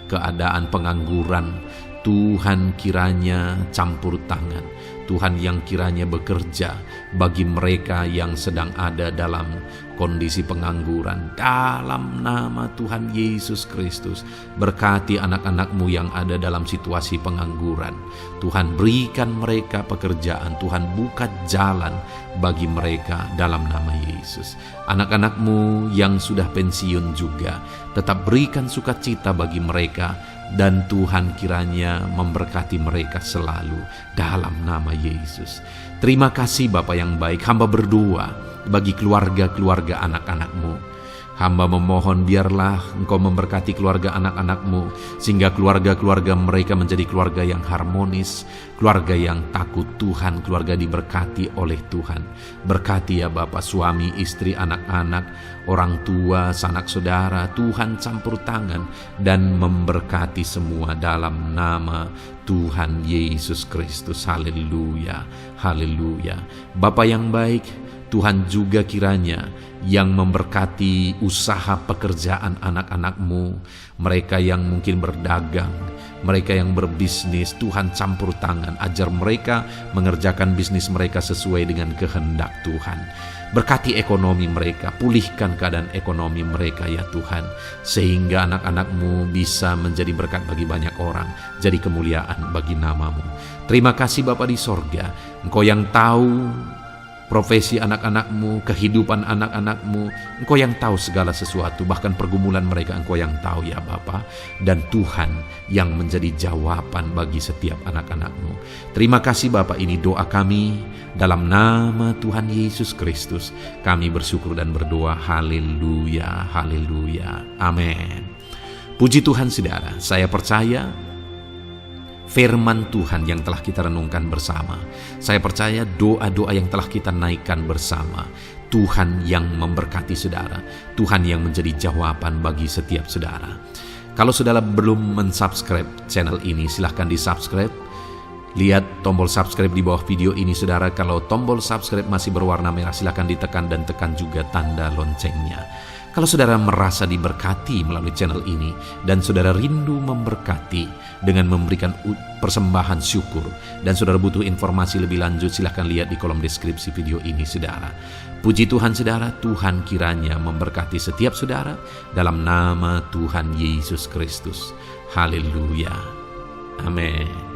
Speaker 1: keadaan pengangguran, Tuhan kiranya campur tangan. Tuhan yang kiranya bekerja bagi mereka yang sedang ada dalam kondisi pengangguran. Dalam nama Tuhan Yesus Kristus, berkati anak-anak-Mu yang ada dalam situasi pengangguran. Tuhan berikan mereka pekerjaan, Tuhan buka jalan bagi mereka dalam nama Yesus. Anak-anak-Mu yang sudah pensiun juga, tetap berikan sukacita bagi mereka, dan Tuhan kiranya memberkati mereka selalu dalam nama Yesus. Terima kasih Bapa yang baik, hamba berdoa bagi keluarga-keluarga anak-anak-Mu. Hamba memohon biarlah Engkau memberkati keluarga anak-anak-Mu, sehingga keluarga-keluarga mereka menjadi keluarga yang harmonis, keluarga yang takut Tuhan, keluarga diberkati oleh Tuhan. Berkati ya Bapa, suami, istri, anak-anak, orang tua, sanak saudara, Tuhan campur tangan dan memberkati semua dalam nama Tuhan Yesus Kristus. Haleluya, haleluya. Bapa yang baik, Tuhan juga kiranya yang memberkati usaha pekerjaan anak-anak-Mu, mereka yang mungkin berdagang, mereka yang berbisnis. Tuhan campur tangan, ajar mereka mengerjakan bisnis mereka sesuai dengan kehendak Tuhan. Berkati ekonomi mereka, pulihkan keadaan ekonomi mereka ya Tuhan, sehingga anak-anak-Mu bisa menjadi berkat bagi banyak orang, jadi kemuliaan bagi nama-Mu. Terima kasih Bapa di sorga, Engkau yang tahu profesi anak-anak-Mu, kehidupan anak-anak-Mu. Engkau yang tahu segala sesuatu, bahkan pergumulan mereka Engkau yang tahu ya Bapa. Dan Tuhan yang menjadi jawaban bagi setiap anak-anak-Mu. Terima kasih Bapa, ini doa kami dalam nama Tuhan Yesus Kristus. Kami bersyukur dan berdoa. Haleluya, haleluya, amin. Puji Tuhan saudara, saya percaya firman Tuhan yang telah kita renungkan bersama, saya percaya doa-doa yang telah kita naikkan bersama, Tuhan yang memberkati saudara, Tuhan yang menjadi jawaban bagi setiap saudara. Kalau saudara belum mensubscribe channel ini, silahkan di-subscribe. Lihat tombol subscribe di bawah video ini saudara. Kalau tombol subscribe masih berwarna merah, silahkan ditekan dan tekan juga tanda loncengnya. Kalau saudara merasa diberkati melalui channel ini dan saudara rindu memberkati dengan memberikan persembahan syukur, dan saudara butuh informasi lebih lanjut, silahkan lihat di kolom deskripsi video ini saudara. Puji Tuhan saudara, Tuhan kiranya memberkati setiap saudara dalam nama Tuhan Yesus Kristus. Haleluya, amin.